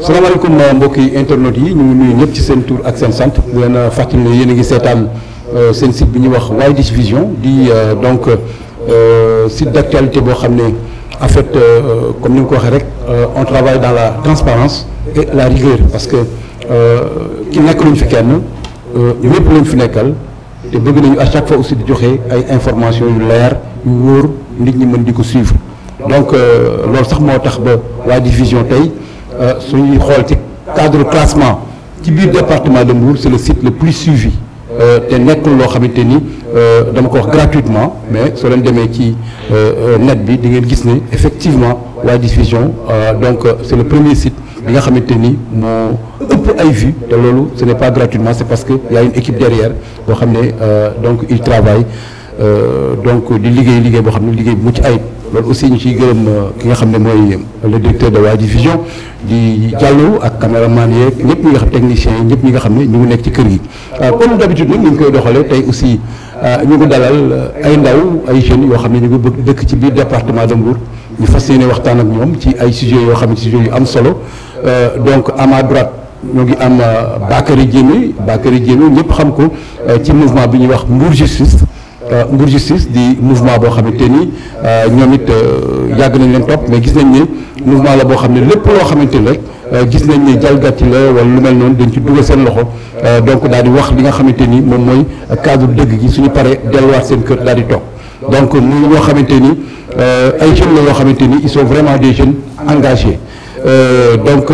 salaamaaleykum mbokki internautes yi ñu ngi nuyu ñëpp ci seen tur ak seen sant di leen fàttali ne yéen a ngi seetaan seen site bi ñuy wax Widish Vision di donc site d'actualité boo xam ne en fait comme ni nga ko waxee rek on travaille dans la transparence et la rigueur parce que ki nekk luñ fi kenn ñëpp lañ fi nekkal te bëgg nañu à chaque fois aussi di joxe ay informations yu leer yu wóor nit ñi mën di ko suivre donc loolu sax moo tax ba Widish Vision tey suñuy xool ci cadre classement ci biir département de Mbour c'est le site le plus suivi te nekkul loo xamante ni dama ko wax gratuitement mais soo leen demee ci net bi di ngeen gis ne effectivement Widish Vision donc c'est le premier site bi nga xamante ni moo ëpp ay vues te loolu ce n'est pas gratuitement c'est parce que y a une équipe derrière boo xam ne donc il travaille donc di liggéey boo xam ne liggéey bu mucc ayib loolu aussi ñu ciy gërëm ki nga xam ne mooy le directeur de Widish Vision di Diallo ak caméraman yeeg ñëpp ñi nga xam techniciens yi ñëpp ñi nga xam ne ñu ngi nekk ci kër gi. comme d'habitude nag ñu ngi koy doxalee tey aussi ñu ngi dalal ay ndaw ay jeunes yoo xam ne ñu ngi bëgg dëkk ci biir département de Mbour ñu fas yéene waxtaan ak ñoom ci ay sujets yoo xam ne sujets yu am solo donc à ma droite ñoo ngi am Bakary Diémé ñëpp xam ko ci mouvement bi ñuy wax Mbour Justice. Mbour Justice di mouvement boo xamante ni ñoom it yàgg nañ leen topp mais gis nañ ne mouvement la boo xam ne lépp loo xamante ni rek gis nañ ne jalgati la wala lu mel noonu dañ ci dugal seen loxo donc daal di wax li nga xamante ni moom mooy cadre dëgg gi suñu paree delluwaat seen kër daal di toog donc muy ñoo xamante ni ay jeunes la yoo xamante ni ils sont vraiment des jeunes engagés donc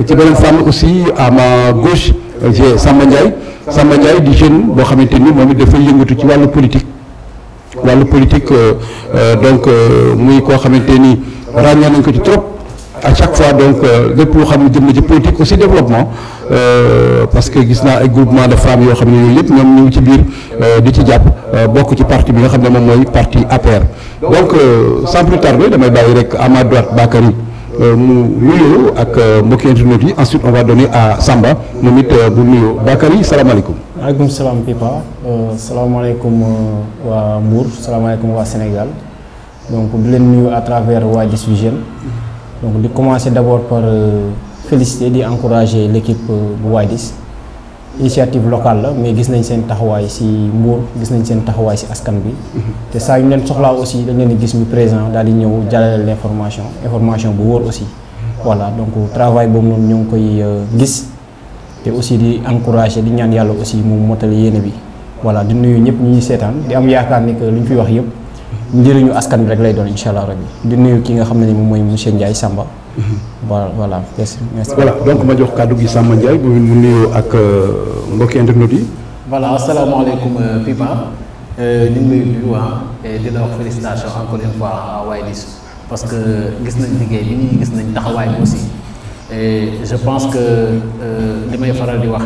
ci beneen fànn aussi à ma gauche j'ai Samba Ndiaye di jeune boo xamante ni moom it dafay yëngatu ci wàllu politique donc muy koo xamante ni ràññee nañ ko ci trop à chaque fois donc lépp loo xam ne jëm na ci politique aussi développement parce que gis naa ay groupement de femmes yoo xam ne yooyu yëpp ñoom ñu ngi ci biir di ci jàpp bokk ci parti bi nga xam ne moom mooy parti APR donc sans plus tarder damay bàyyi rek à ma droite Bakary mu nuyoo ak mbokki internet yi ensuite on va donner à Samba moom it bu nuyoo Bakary salaamaaleykum. maaleykum salaam Pipa salaamaaleykum waa Mbour salaamaaleykum waa Sénégal donc di leen nuyu à travers Widish Vision donc di commencer d'abord par féliciter di encourager l'équipe bu Widish initiative locale la mais gis nañ seen taxawaay ci Mbour gis nañ seen taxawaay ci askan bi te saa yu leen soxlaa aussi dañ leen di gis ñu présent daal di ñëw jàllale information bu wóor aussi voilà donc travail boobu noonu ñu ngi koy gis te aussi di encourager di ñaan yàlla aussi mu motali yéene bi voilà di nuyu ñëpp ñi ñuy seetaan di am yaakaar ni que lu ñu fi wax yëpp njëriñu askan bi rek lay doon incha allah rabbi di nuyu ki nga xam ne ni moom mooy monsieur Ndiaye Samba. voilà merci. voilà donc ma jox kàddu gi Samba Ndiaye mu nuyoo ak mbokki internet yi. voilà asalaamaaleykum Pipa ñu ngi lay nuyu et di la wax félicitations encore une fois à Widish parce que gis nañ liggéey bi ñuy gis nañ taxawaay bi aussi et je pense que li may faral di wax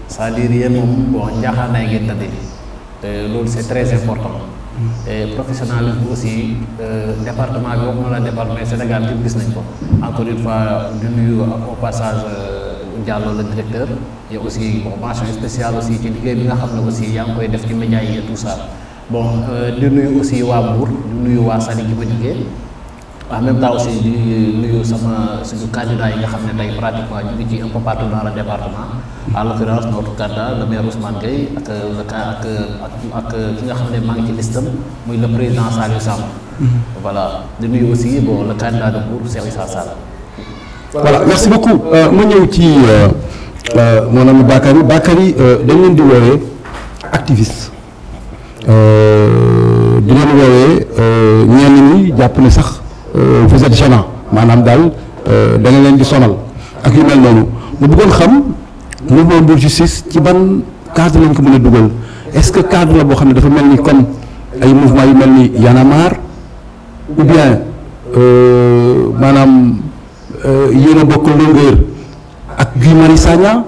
c'est-à-dire yéen moom bon njaaxaanaay ngeen tëddee te loolu c'est très important. et professionnalisme aussi département bi waxuma la département Sénégal yëpp gis nañ ko encore une fois di nuyu au passage Diallo le directeur et aussi bon mention spéciale aussi ci liggéey bi nga xam ne aussi yaa ngi koy def ci médias yi et tout ça bon di nuyu aussi waa Mbour di nuyu waa Saly gi ma jógee en même temps aussi di nuyu suñu candidat yi nga xam ne tey pratiquement ñu ngi ci un peu partout dans le département à l'occurrence notre candidat le maire Ousmane Gueye ak ki nga xam ne maa ngi ci listam muy le président Saliou Samb voilà di nuyu aussi bon le candidat de Mbour Cheikh Issa Sall. voilà merci beaucoup ma ñëw ci mon ami Bakary dañ leen di woowee activiste di leen woowee ñenn ñi jàpp ne sax vous êtes gênant maanaam daal da nga leen di sonal ak yu mel noonu mu bëggoon xam mouvement Mbour Justice ci ban cadre lañ ko mën a dugal est-ce que cadre la boo xam ne dafa mel ni comme ay mouvement yu mel ni Y'en a marre ou bien maanaam yéen a bokk longueur ak Guy Marius Sagna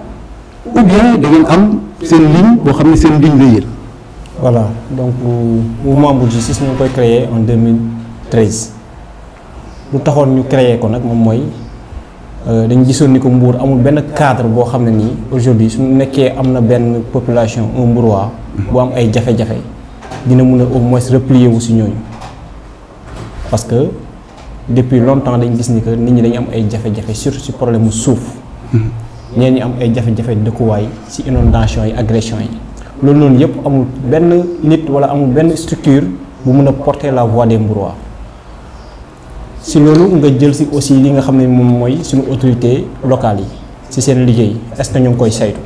ou bien da ngeen am seen ligne boo xam ne seen ligne la yéen. voilà donc mouvement Mbour Justice ñu ngi koy créé en 2013 lu taxoon ñu créé ko nag moom mooy dañu gisoon ni ko Mbour amul benn cadre boo xam ne nii aujourd'hui su nekkee am na benn population un Mbourois bu am ay jafe-jafe dina mun a au moins replier wu si ñooñu parce que depuis longtemps dañ gis ni que nit ñi dañu am ay jafe-jafe surtout ci problème mu suuf. ñeen ñi am ay jafe-jafe dëkkuwaay ci inondation yi agression yi loolu noonu yëpp amul benn nit wala amul benn structure bu mën a porter la voix des Mbourois ci loolu nga jël ci aussi li nga xam ne moom mooy suñu autorité locale yi ci seen liggéey est-ce que ñu ngi koy saytu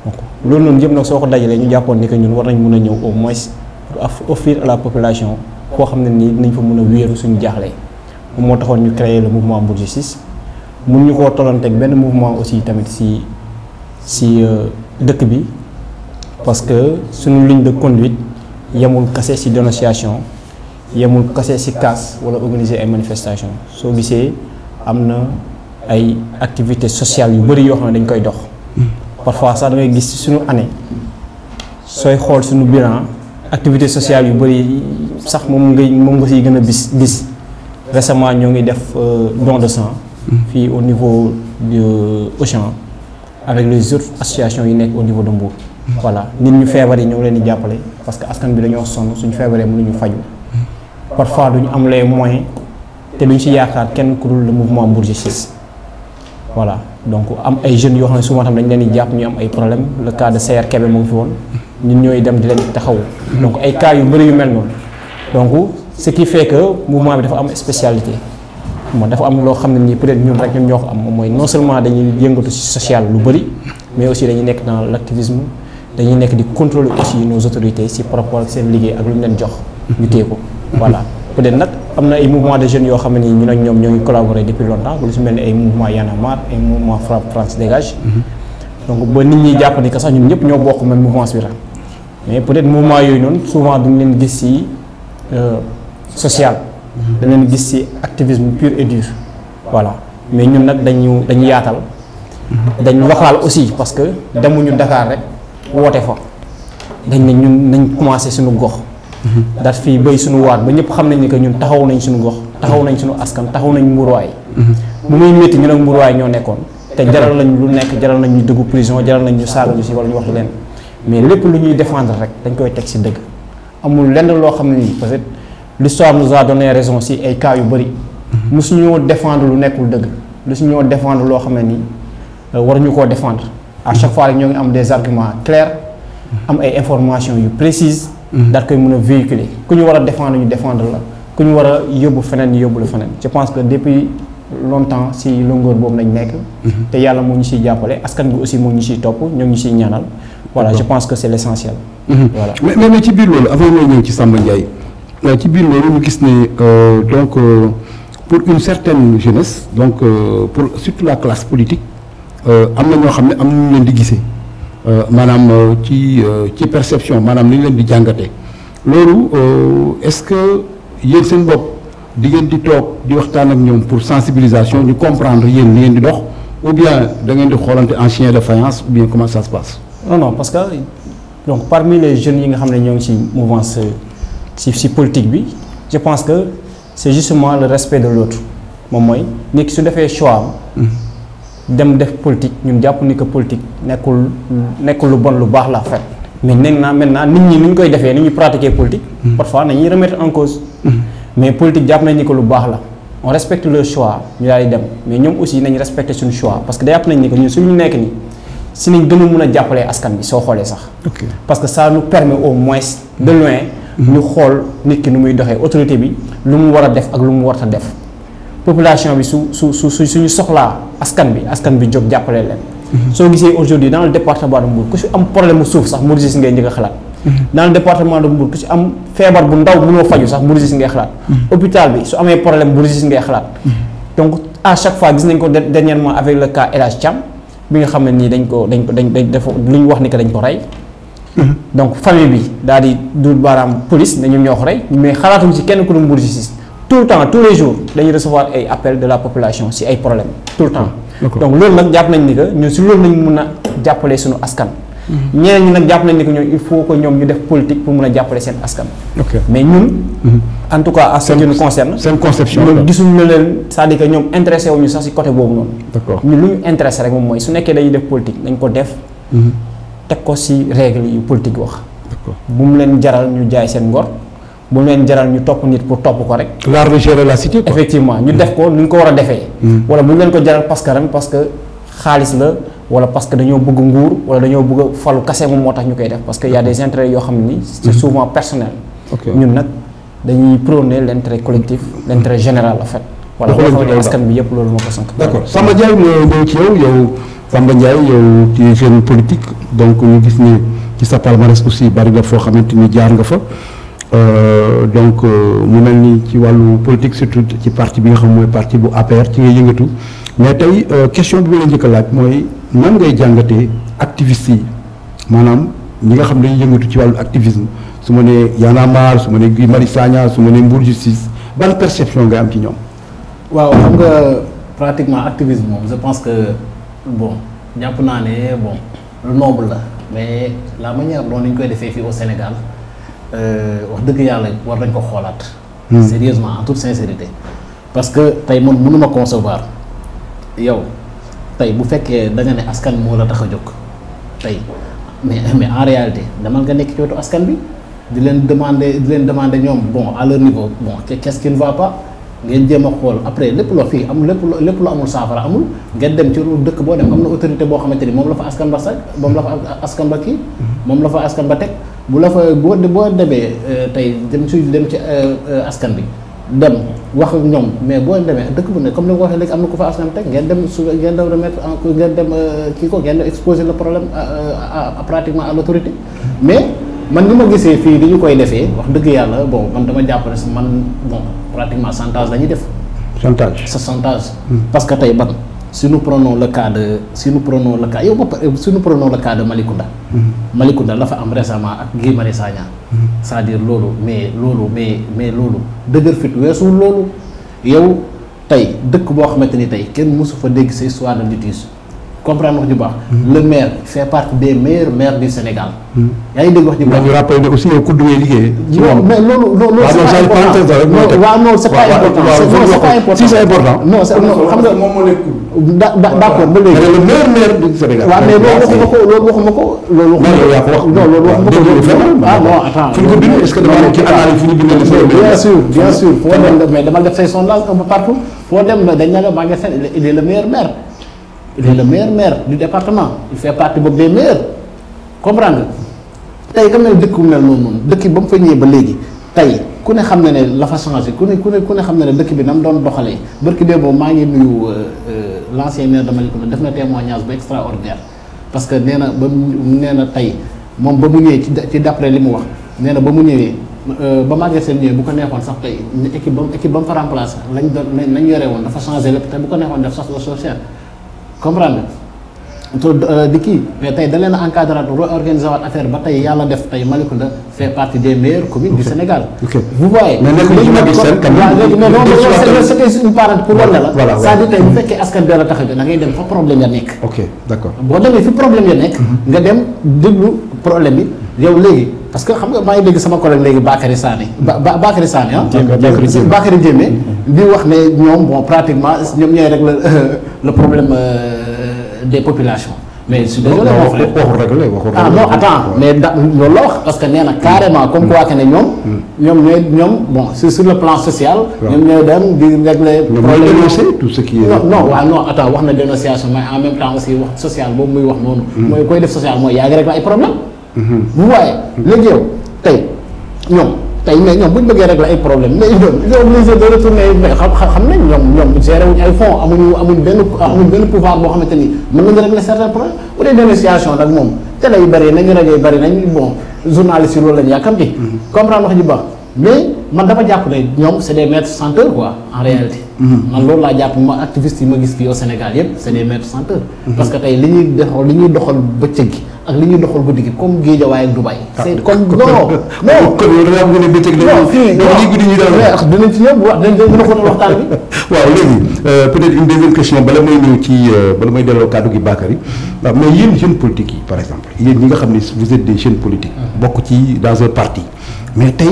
donc loolu noonu yëpp nag soo ko dajalee ñu jàppoon ni que ñun war nañ mën a ñëw au moins pour offrir à la population koo xam ne nii dinañ fa mën a wéeru suñu jaaxle moom moo taxoon ñu créer le mouvement Mbour Justice mun ñu koo tollanteeg benn mouvement aussi tamit si dëkk bi parce que suñu ligne de conduite yemul kase ci dénonciation yemul kase ci casse wala organiser ay manifestations soo gisee am na ay activités sociales yu bëri yoo xam ne dañ koy dox parfois sax da ngay gis ci suñu année sooy xool suñu bilan activités sociales yu bëri sax moom nga siy gën a gis récemment ñoo ngi def don de sang fii au niveau de Auchan avec les autres associations yi nekk au niveau de Mbour. Voilà nit ñu feebar yi ñoo leen di jàppale parce que askan bi dañoo sonn suñu feebaree mënuñu faju parfois duñu am les moyens te duñ ci yaakaar kenn ku dul le mouvement Mbour Justice. Voilà donc am ay jeunes yoo xam ne souvent tam dañ leen di jàpp ñu am ay problème le cas de Seyer Kébé moo ngi fi woon ñun ñooy dem di leen taxaw. Donc ay cas yu bëri yu mel noonu donc ce qui fait que mouvement bi dafa am spécialité. Dafa am loo xam ne nii peut-être ñun rek ñun ñoo ko am moom mooy non seulement dañuy yëngatu ci social lu bëri mais aussi dañuy nekk dans l'activisme dañuy nekk di contrôler aussi nos autorités ci par rapport ak seen liggéey ak lu ñu leen jox ñu téye ko voilà peut-être nag am na ay mouvement de jeunes yoo xam ne nii ñun ak ñoom ñoo ngi collaborer depuis longtemps lu ci mel ni ay mouvement Y'en a marre ay mouvement Frappe France Dégage donc ba nit ñi jàpp ni que sax ñun ñëpp ñoo bokk même mouvement bi rek mais peut-être mouvement yooyu noonu souvent duñ leen gis ci social dañ leen gis ci activisme pur et dur voilà mais ñun nag dañu yaatal dañ local aussi parce que demuñu Dakar rek woote fa dañ ne ñun nañ commencé suñu gox daat fii béy suñu waat ba ñëpp xam nañ ni que ñun taxaw nañ suñu gox taxaw nañ suñu askan taxaw nañ Mbourois bu muy métti ñu nag Mbourois ñoo nekkoon te jaral nañ lu nekk jaral nañ ñu dugg prison jaral nañ ñu saaga ñu ci wala ñu wax leen mais lépp lu ñuy défendre rek dañ koy teg ci dëgg amul lenn loo xam ne nii peut-être l'histoire nous a donné raison ci ay cas yu bëri mosu ñoo défendre lu nekkul dëgg mosu ñoo défendre loo xam ne nii waruñu koo défendre à chaque fois rek ñoo ngi am des arguments clairs am ay informations yu précises daal koy mën a véhiculer ku ñu war a défendre ñu défendre la ku ñu war a yóbbu feneen ñu yóbbu la feneen je pense que depuis longtemps ci longueur boobu nañ nekk te yàlla moo ñu ciy jàppale askan bi aussi moo ñu ciy topp ñoo ñu ciy ñaanal voilà je pense que c'est l'essentiel voilà mais ci biir loolu avant mooy ñëw ci Samba Ndiaye ci biir loolu ñu gis ne donc pour une certaine jeunesse donc pour surtout la classe politique am na ñoo xam ne am nañu leen di gisee maanaam ci perception maanaam ni ñu leen di jàngatee loolu est-ce que yéen seen bopp di ngeen di toog di waxtaan ak ñoom pour sensibilisation ñu comprendre yéen li ngeen di dox ou bien da ngeen di xoolante en chien de faïence ou bien comment ça se passe. non parce que donc parmi les jeunes yi nga xam ne ñoo ngi ci mouvance ci politique bi je pense que c'est justement le respect de l'autre moom mooy nit ki su defee choix dem def politique ñun jàpp ni que politique nekkul lu bon lu baax la fait mais maintenant nit ñi ni ñu koy defee ni ñuy pratiquer politique parfois nañuy remettre en cause mais politique jàpp nañ ni que lu baax la on respecte leur choix ñu daal di dem mais ñoom aussi nañ respecter suñu choix parce que jàpp nañ ni que ñun suñu nekk nii si nañ gën a mën a jàppalee askan bi soo xoolee sax parce que ça nous permet au moins de loin ñu xool nit ki nu muy doxee autorité bi lu mu war a def ak lu mu warta def population bi suñu soxlaa askan bi jóg jàppale leen soo gisee aujourd'hui dans le département de Mbour ku si am problème mu suuf sax Mbour Justice ngay njëkk a xalaat dans le département de Mbour ku si am feebar bu ndaw mënoo faju sax Mbour Justice ngay xalaat hôpital bi su amee problème Mbour Justice ngay xalaat donc à chaque fois gis nañ ko dernièrement avec le cas El Hadj Thiam bi nga xam ne nii dañ def lu ñu wax ni que dañ ko rey donc famille bi daal di dul baaraam police ne ñoom ñoo ko rey mais xalaatuñ ci kenn ku dul Mbour Justice tout le temps tous les jours dañuy recevoir ay appels de la population ci ay problèmes tout le temps donc loolu nag jàpp nañ ni que ñun ci loolu nañ mën a jàppale suñu askan ñeneen ñi nag jàpp nañ ni que ñoom il faut que ñoom ñu def politique pour mën a jàppale seen askan mais ñun en tout cas en ce qui nous concerne seen conception ñoom gisuñu na leen c'est-à-dire que ñoom intéressé wuñu sax ci côté boobu noonu ñun lu ñu intéressé rek moom mooy su nekkee dañuy def politique dañ ko def teg ko ci règle yu politique wax bu mu leen jaral ñu jaay seen ngor bu leen jaral ñu topp nit pour topp ko rek. l'art de gérer la cité quoi. effectivement ñu def ko ni ñu ko war a defee. wala bu ñu leen ko jaral parce que xaalis la wala parce que dañoo bëgg nguur wala dañoo bëgg falu kase moom moo tax ñu koy def parce que y a des intérêts yoo xam ni c'est souvent personnel. ñun nag dañuy prôner l'intérêt collectif l'intérêt général en fait. voilà boo xamante ne askan bi yëpp loolu moo ko sànq. d'accord Samba Ndiaye ma ñëw ci yow Samba Ndiaye yow tu es jeune politique donc ñu gis ni ci sa palmarès aussi bari nga foo xamante ni jaar nga fa donc mu mel ni ci wàllu politique surtout ci parti bi nga xam mooy parti bu APR ci ngay yëngatu mais tey question bi ma la njëkk a laaj mooy nan ngay jàngatee activistes yi maanaam ñi nga xam ne dañuy yëngatu ci wàllu activisme su ma nee Y'en a marre su ma nee Guy Marius Sagna su ma nee Mbour Justice ban perception ngay am ci ñoom. waaw xam nga pratiquement activisme moom je pense que bon jàpp naa ne bon lu noble la mais la manière dont ñu koy defee fii au Sénégal wax dëgg yàlla war nañ ko xoolaat. sérieusement en toute sincérité. parce que tey man mënuma concevoir yow tey bu fekkee da nga ne askan moo la tax a jóg tey mais en réalité demal nga nekk ci wetu askan bi di leen demander ñoom bon à leur niveau bon qu'est-ce qui ne va pas. ngeen jéem a xool après lépp loo fii am lépp lu amul saafara amul ngeen dem ci dëkk boo dem am na autorité boo xamante ni moom la fa askan ba sax moom la fa askan ba kii moom la fa askan ba teg bu la fa boo demee tey dem ci askan bi dem wax ak ñoom mais boo demee dëkk bu ne comme ni nga ko waxee léegi am na ku fa askan teg ngeen dem remettre en ngeen dem kii ko ngeen dem exposer le problème pratiquement à l'autorité mais man ni ma gisee fii di ñu koy defee wax dëgg yàlla bon man dama jàpp ne man bon pratiquement chantage la ñuy def. chantage c'est chantage. parce que tey ban si nous prenons le cas de yow ba pare si nous prenons le cas de Malicounda. Malicounda la fa am récemment ak Guy Marius Sagna. c'est-à-dire loolu mais loolu dëgër fit weesuwul loolu yow tey dëkk boo xamante ni tey kenn mësu fa dégg sa histoire de litige. comprendre wax ju baax. le maire fait partie des meilleurs maires du Sénégal. yaa ngi dégg wax ju baax. ñu rappelé aussi yow ku duggee liggéey. non mais loolu c'est pas important. si c'est important. non xam nga moom moo nekk. d'accord ba léegi. le meilleur maire du Sénégal. waaw mais loolu waxuma ko. loolu waxuma ko. ah non attends. fu ñu ko bind est-ce que dama nekk ci analyse fu ñu bindee. bien sûr foo dem mais dama def say sondage un peu partout foo dem dañ ne la maa ngi fen il est le meilleur maire. il est le meilleur maire du département il fait partie boobu des meilleurs comprendre nga tey comme ne dëkk bu mel noonu dëkk ba mu fa ñëwee ba léegi tey ku ne xam ne ne la fa changé ku ne xam ne ne dëkk bi na mu doon doxalee barki dee boobu maa ngi nuyu l'ancien maire de Malicounda def na témoignage bu extraordinaire parce que nee na tey moom ba mu ñëwee ci d'après li mu wax nee na ba mu ñëwee ba Maguette Sène ñëwee bu ko neexoon sax tey équipe ba mu fa remplacé lañ yore woon dafa changé lépp te bu ko neexoon def sax social comprendre nga di kii mais tey da leen a encadré réorganiser waat affaire ba tey yàlla def tey Malicounda fait partie des meilleures communes du Sénégal. vous voyez. mais léegi mais loolu c'était une parenthèse pour wan la. voilà c'est-à-dire tey bu fekkee askan bi la tax a da ngay dem fa problème ya nekk. ok d'accord boo demee fi problème ya nekk. nga dem déglu problème bi yow léegi parce que xam nga maa ngi dégg sama collègue léegi Bakary Sané Bakary Sané ah. Bakary Diémé di wax ne ñoom bon pratiquement ñoom ñooy régler le problème des populations. mais je suis désolé waxul ah non attends mais loolu la wax parce que nee na carrément comme quoi que ne ñoom bon c'est sur le plan social. ñoom ñooy dem di régler problème tout ce qui est non waaw non attends wax na dénonciation mais en même temps aussi wax social boobu muy wax noonu. mooy koy def social mooy yaa ngi régler ay problème vous voyez léegi yow tey mais ñoom bu ñu bëggee régler ay problème mais ils sont obligés de retourner mais xam nañ ñoom gérer wuñ ay fonds amuñ benn pouvoir boo xamante ni mën nañu régler certains problèmes bu dee dénonciation nag moom télé yu bëri nañu rajo yu bëri nañ bon journalistes yi loolu lañu yàkkamti comprendre wax ji baax mais man dama jàpp ne ñoom c'est des maîtres chanteurs quoi en réalité man loolu laa jàpp ma activistes yi ma gis fii au Sénégal yëpp c'est des maîtres chanteurs parce que tey li ñuy doxal bëccëg gi ak li ñuy doxal guddi gi comme Guédiawaye ak Dubaï. c'est comme non dinañ ci ñëw wax dinañ gën a xool waxtaan bi. waaw léegi peut-être une deuxième question bala may ñëw ci bala may delloo kàddu gi Bakary waaw mais yéen jeunes politiques yi par exemple yéen ñi nga xam ne vous êtes des jeunes politiques. bokk ci dans un parti mais tey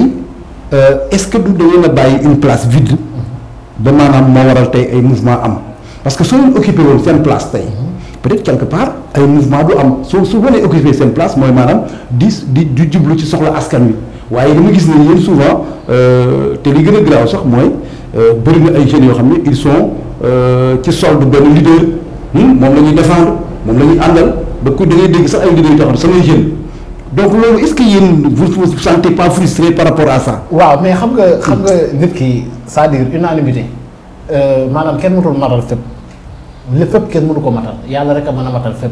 est-ce que du da ngeen a bàyyi une place vide ba maanaam moo waral tey ay mouvement am parce que soo leen occupé woon seen place tey. peut-être quelque part ay mouvement du am su mënee occuper seen place mooy maanaam di jublu ci soxla askan wi waaye dama gis ne yéen souvent te li gën a graaw sax mooy bëri na ay jeunes yoo xam ne ils sont ci solde benn leader moom la ñuy défendre moom la ñuy àndal ba ku da ngay dégg sax ay leaders yu taxaw samay jeunes donc loolu est-ce que yéen vous vous sentez pas frustré par rapport à ça. waaw mais xam nga nit ki c'est-à-dire unanimité maanaam kenn mënul matal fépp lépp fépp kenn mënu ko matal yàlla rek a mën a matal fépp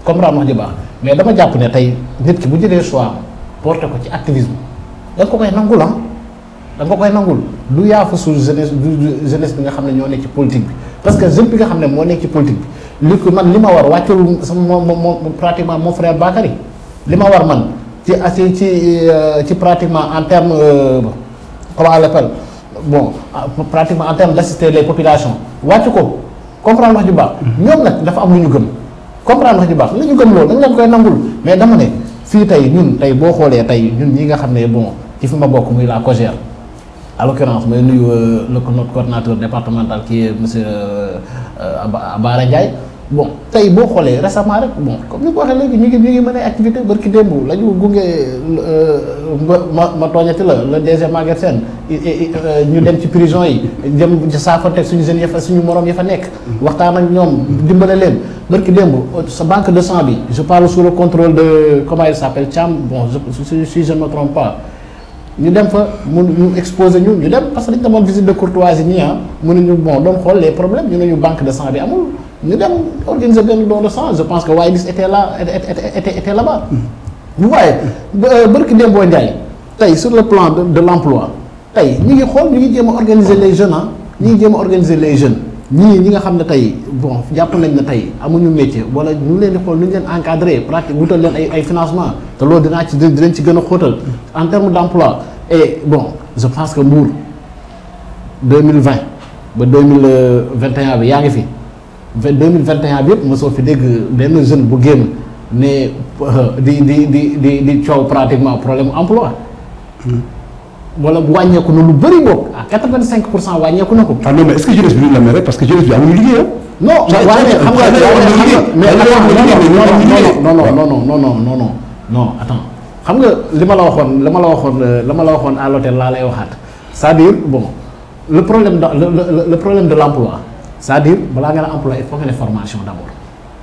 comprendre wax ji baax mais dama jàpp ne tey nit ki bu jëlee choix porté ko ci activisme da nga ko koy nangul da nga ko koy nangul du yaafa su jeunesse jeunesse bi nga xam ne ñoo nekk ci politique bi parce que jeune bi nga xam ne moo nekk ci politique bi li ko man li ma war wàccul sama moo pratiquement mon frère Bakary li ma war man ci pratiquement en terme comment on l'appelle bon pratiquement en terme d'assister les populations wàcc ko comprendre wax ju baax ñoom nag dafa am lu ñu gëm comprendre wax ju baax li ñu gëm loolu da nga leen koy nangul mais dama ne fii tey ñun tey boo xoolee tey ñun ñi nga xam ne bon ci fi ma bokk muy la COJER à l'occurrence may nuyu notre coordinateur départemental qui est monsieur Bara Ndiaye bon tey boo xoolee récemment rek bon comme ni ko waxee léegi ñu ngi mën ay activité barki démb la ñu gunge ma tooñati la le DG Maguette Sène ñu dem ci prison yi dem saafante suñu jeunes ya fa suñu morom ya fa nekk waxtaan ak ñoom dimbale leen barki démb sa banque de sang bi je parle sous le contrôle de comment il s'appelle Thiam bon si je ne me trompe pas ñu dem fa ñu exposé ñu dem parce que dañu demoon visite de courtoisie nii mënuñu bon doon xool les problèmes ñu ne ñu banque de sang bi amul ñu dem organiser benn don de sang je pense que Widish était là-bas. vous voyez barki Dembo Ndiaye tey sur le plan de l'emploi tey ñu ngi xool ñu ngi jéem a organiser les jeunes ñu ngi jéem a organiser les jeunes ñi nga xam ne tey bon jàpp nañ ne tey amuñu métier wala ñu leen di xool nu ñu leen encadrer pratique wutal leen ay financement te loolu dinañ ci gën a xóotal en termes d'emploi et bon je pense que Mbour 2020 ba 2021 bi yaa ngi fi 2021 bi yëpp mosoo fi dégg benn jeune bu génn ne di coow pratiquement problème emploi wala wàññeeku na lu bëri boobu à 85% wàññeeku na ko. ah non mais est-ce que jeunesse bi ñu la may rek parce que jeunesse bi amuñu liggéey non waaye xam nga non attends xam nga li ma la waxoon à l'hôtel laa lay waxaat c'est-à-dire bon le problème de l'emploi c'est-à-dire balaa nga ne emploi il faut nga ne formation d'abord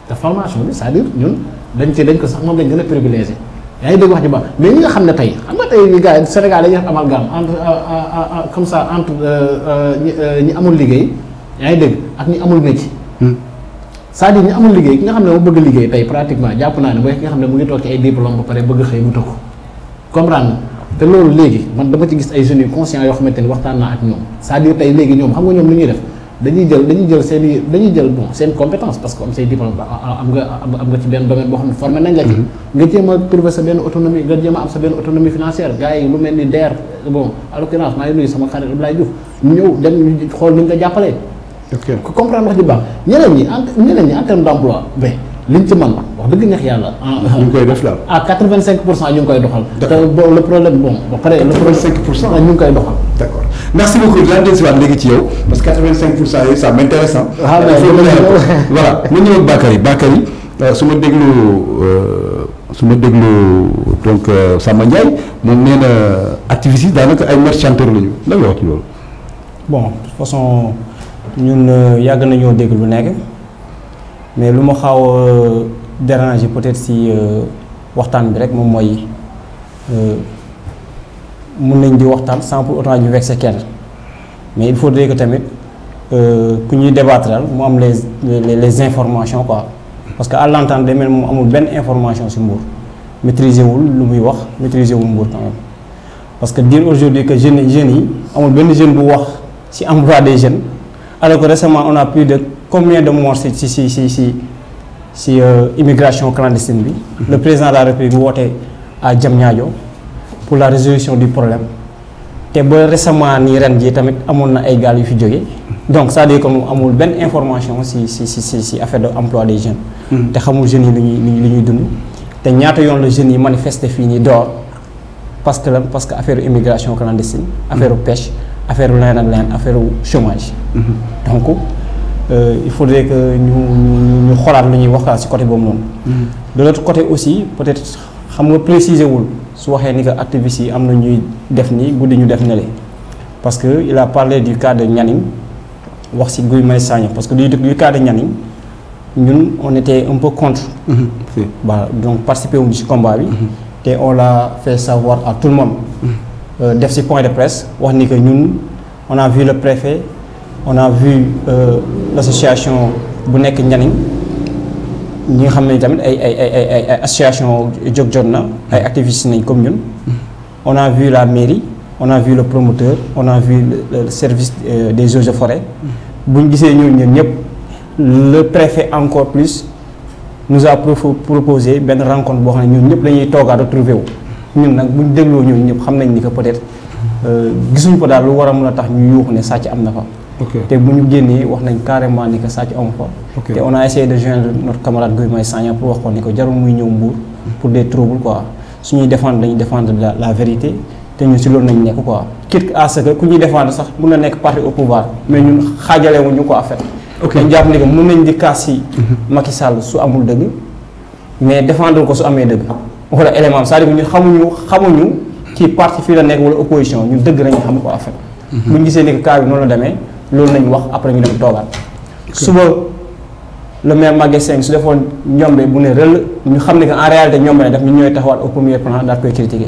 te formation bi c'est-à-dire ñun dañ ko sax moom lañ gën a privilégié yaa ngi dégg wax ji ba mais ñi nga xam ne tey xam nga tey ni gars yi Sénégal dañuy def amalgame entre comme ça entre ñi amul liggéey yaa ngi dégg ak ñi amul métier. c'est-à-dire ñi amul liggéey ki nga xam ne moo bëgg liggéey tey pratiquement jàpp naa ne mooy ki nga xam ne mu ngi toog ci ay diplôme ba pare bëgg xëy mu tëkku comprendre te loolu léegi man dama ci gis ay jeunes yu conscients yoo xamante ni waxtaan naa ak ñoom c'est-à-dire tey léegi ñoom xam nga ñoom lu ñuy def dañuy jël bon seen compétence parce que am say diplôme am nga ci benn domaine boo xam ne formé nañ la ci nga jéem a trouver sa benn autonomie nga jéem a am sa benn autonomie financière gars yi lu mel ni DER bon à l'occurrence maa ngi nuyu sama xarit Abdoulaye Diouf ñu ñëw dem xool nu ñu la jàppalee ko comprendre wax ji baax ñeneen ñi en terme d'emploi mais liñ ci mën wax dëgg neex yàlla ñu ngi koy def daal à 85% ñu ngi koy doxal te le problème bon ba pare le problème 85% ñu ngi koy doxal d'accord merci beaucoup dinaa dellusiwaat léegi ci yow parce que 85% yooyu ça m'intéresse voilà ma ñëw ak Bakary su ma déglu donc Samba Ndiaye moom nee na activistes yi daanaka ay mercanteurs lañu lan nga wax ci loolu. bon de toute façon ñun yàgg nañoo dégg lu nekk mais lu ma xaw a déranger peut-être si waxtaan bi rek moom mooy mun nañ di waxtaan sans pour autant ñu vexer kenn mais il faudrait que tamit ku ñuy débattre mu am les informations quoi parce que à l'entendre day mel moom amul benn information si Mbour maîtriser wul lu muy wax maîtriser wul Mbour quand même parce que dire aujourd'hui que jeunes yi amul benn jeune bu wax si emploi des jeunes alors que récemment on a plus de combien de morts si immigration clandestine bi le président de la République woote à Diamniadio pour la résolution du problème te ba récemment nii ren jii tamit amoon na ay gaal yu fi jóge donc c'est-à-dire que moom amul benn information si affaire de emploi des jeunes te xamul jeunes yi li ñuy dund te ñaata yoon la jeunes yi manifester fii nii dehors parce que affaire immigration clandestine affaire pêche affaire leneen ak leneen affaire chômage donc il faudrait que ñu xoolaat lu ñuy wax ci côté boobu noonu de l'autre côté aussi peut-être xam nga préciser wul su waxee ni que activistes yi am na ñuy def nii guddi ñu def nele parce que il a parlé du cas de Nianing wax ci Guy Marius Sagna parce que du cas de Nianing ñun on était un peu contre. Donc participer wuñu ci combat bi. te on l'a fait savoir à tout le monde. def ci point de presse wax ni que ñun on a vu le préfet on a vu l'association bu nekk Nianing ñi nga xam ne tamit ay association jóg jot na ay activistes nañ comme ñun. On a vu la mairie on a vu le promoteur on a vu le service des eaux et forêts. bu ñu gisee ñooñu ñëpp le préfet encore plus nous a proposé benn rencontre boo xam ne ñun ñëpp dañuy toogaa retrouver wu ñun nag bu ñu dégloo ñooñu ñëpp xam nañ ni que peut-être gisuñu ko daal lu war a mën a tax ñu yuuxu ne sàcc am na fa. te bu ñu génnee wax nañ carrément ni que sàcc amu fa. te on a essayé de joindre notre camarade Guy Marius Sagna pour wax ko ni ko jarul muy ñëw Mbour pour des troubles quoi suñuy défendre dañuy défendre la vérité te ñun si loolu nañ nekk quoi quitte à ce que ku ñuy défendre sax mun na nekk parti au pouvoir mais ñun xaajalewuñu ko en fait. dañ jàpp ni que mun nañ di kaas si Macky Sall su amul dëgg mais défendre ko su amee dëgg wala élément c'est-à-dire ñun xamuñu ci parti fii la nekk wala opposition ñun dëgg nañu xam ko en fait. bu ñu gisee ni que cas bi noonu la demee loolu nañ wax après ñu dem toogaat. suba le maire Maguette Sène su defoon ñombe bu ne rël ñu xam ne que en réalité ñombe ne def ñu ñooy taxawaat au premier plan daal koy critiquer.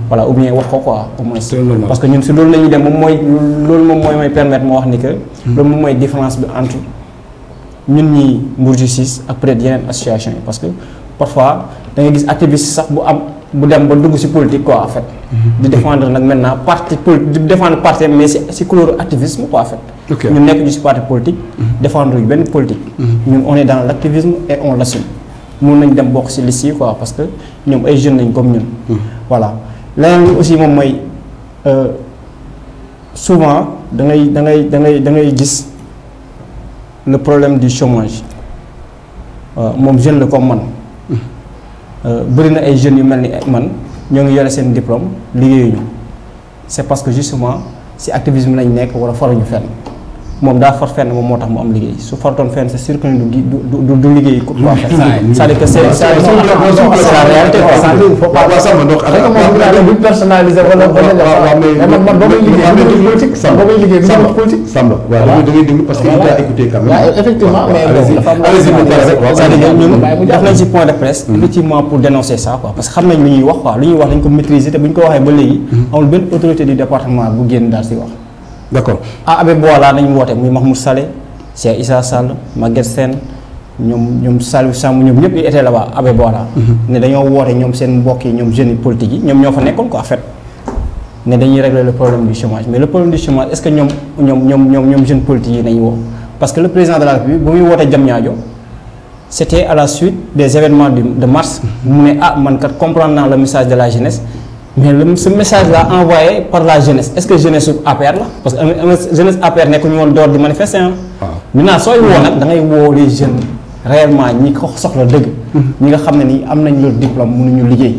voilà ou bien wax ko quoi au moins. parce que ñun si loolu la ñuy dem moom mooy may permettre moo wax ni que. loolu moom mooy différence bi entre ñun ñi Mbour Justice ak peut-être yeneen association yi parce que parfois da ngay gis activiste sax bu dem ba dugg ci politique quoi en fait. di défendre nag maintenant di défendre parti mais ci couleur activisme quoi en fait. ñun nekk ñu ci parti politique. défendre yu benn politique. ñun on est dans l'activisme et on l'assume. mun nañ dem bokk ci liste yi quoi parce que ñoom ay jeunes lañ comme ñun. voilà leneen aussi moom mooy souvent da ngay gis le problème du chômage moom jeune la comme man. bëri na ay jeunes yu mel ni man ñoo ngi yore seen diplôme liggéeyuñu c'est parce que justement ci activisme lañ nekk wala faruñu fenn moom daa far fenn moom moo tax mu am liggéey su fartoon fenn c'est sûr que du liggéey quoi c'est-à-dire que c'est la réalité bu personnalisé wala man ba muy liggéey Samba waaw da ngay déglu parce que il t'a écouté quand même effectivement mais dafa am c'est-à-dire ñun def nañ ci point de presse effectivement pour dénoncer ça quoi parce que xam nañ lu ñuy wax quoi lu ñuy wax dañ ko maîtriser te bu ñu ko waxee ba léegi amul benn autorité du département bu génn daal ci wax. D'accord Abbé Boila nañu woote muy Mahmoud Saleh Cheikh Issa Sall Maguette Sène ñoom Salou Samb ñoom ñëpp ils étaient là-bas Abbé Boila ne dañoo woote ñoom seen mbokk yi ñoom jeunes yi politique yi ñoom ñoo fa nekkoon quoi en fait ne dañuy régler le problème du chômage mais le problème du chômage est-ce que ñoom jeunes politiques yi nañu woo parce que le président de la République bu muy wootee Diamniadio c'était à la suite des événements de mars mu ne man kat comprendre naa le message de la jeunesse mais ce message là envoyé par la jeunesse est-ce que jeunesse APR la parce que jeunesse APR nekkuñu woon door di manifester maintenant sooy woo nag da ngay woo les jeunes réellement ñi ko soxla dëgg ñi nga xam ne ni am nañ leur diplôme mënuñu liggéey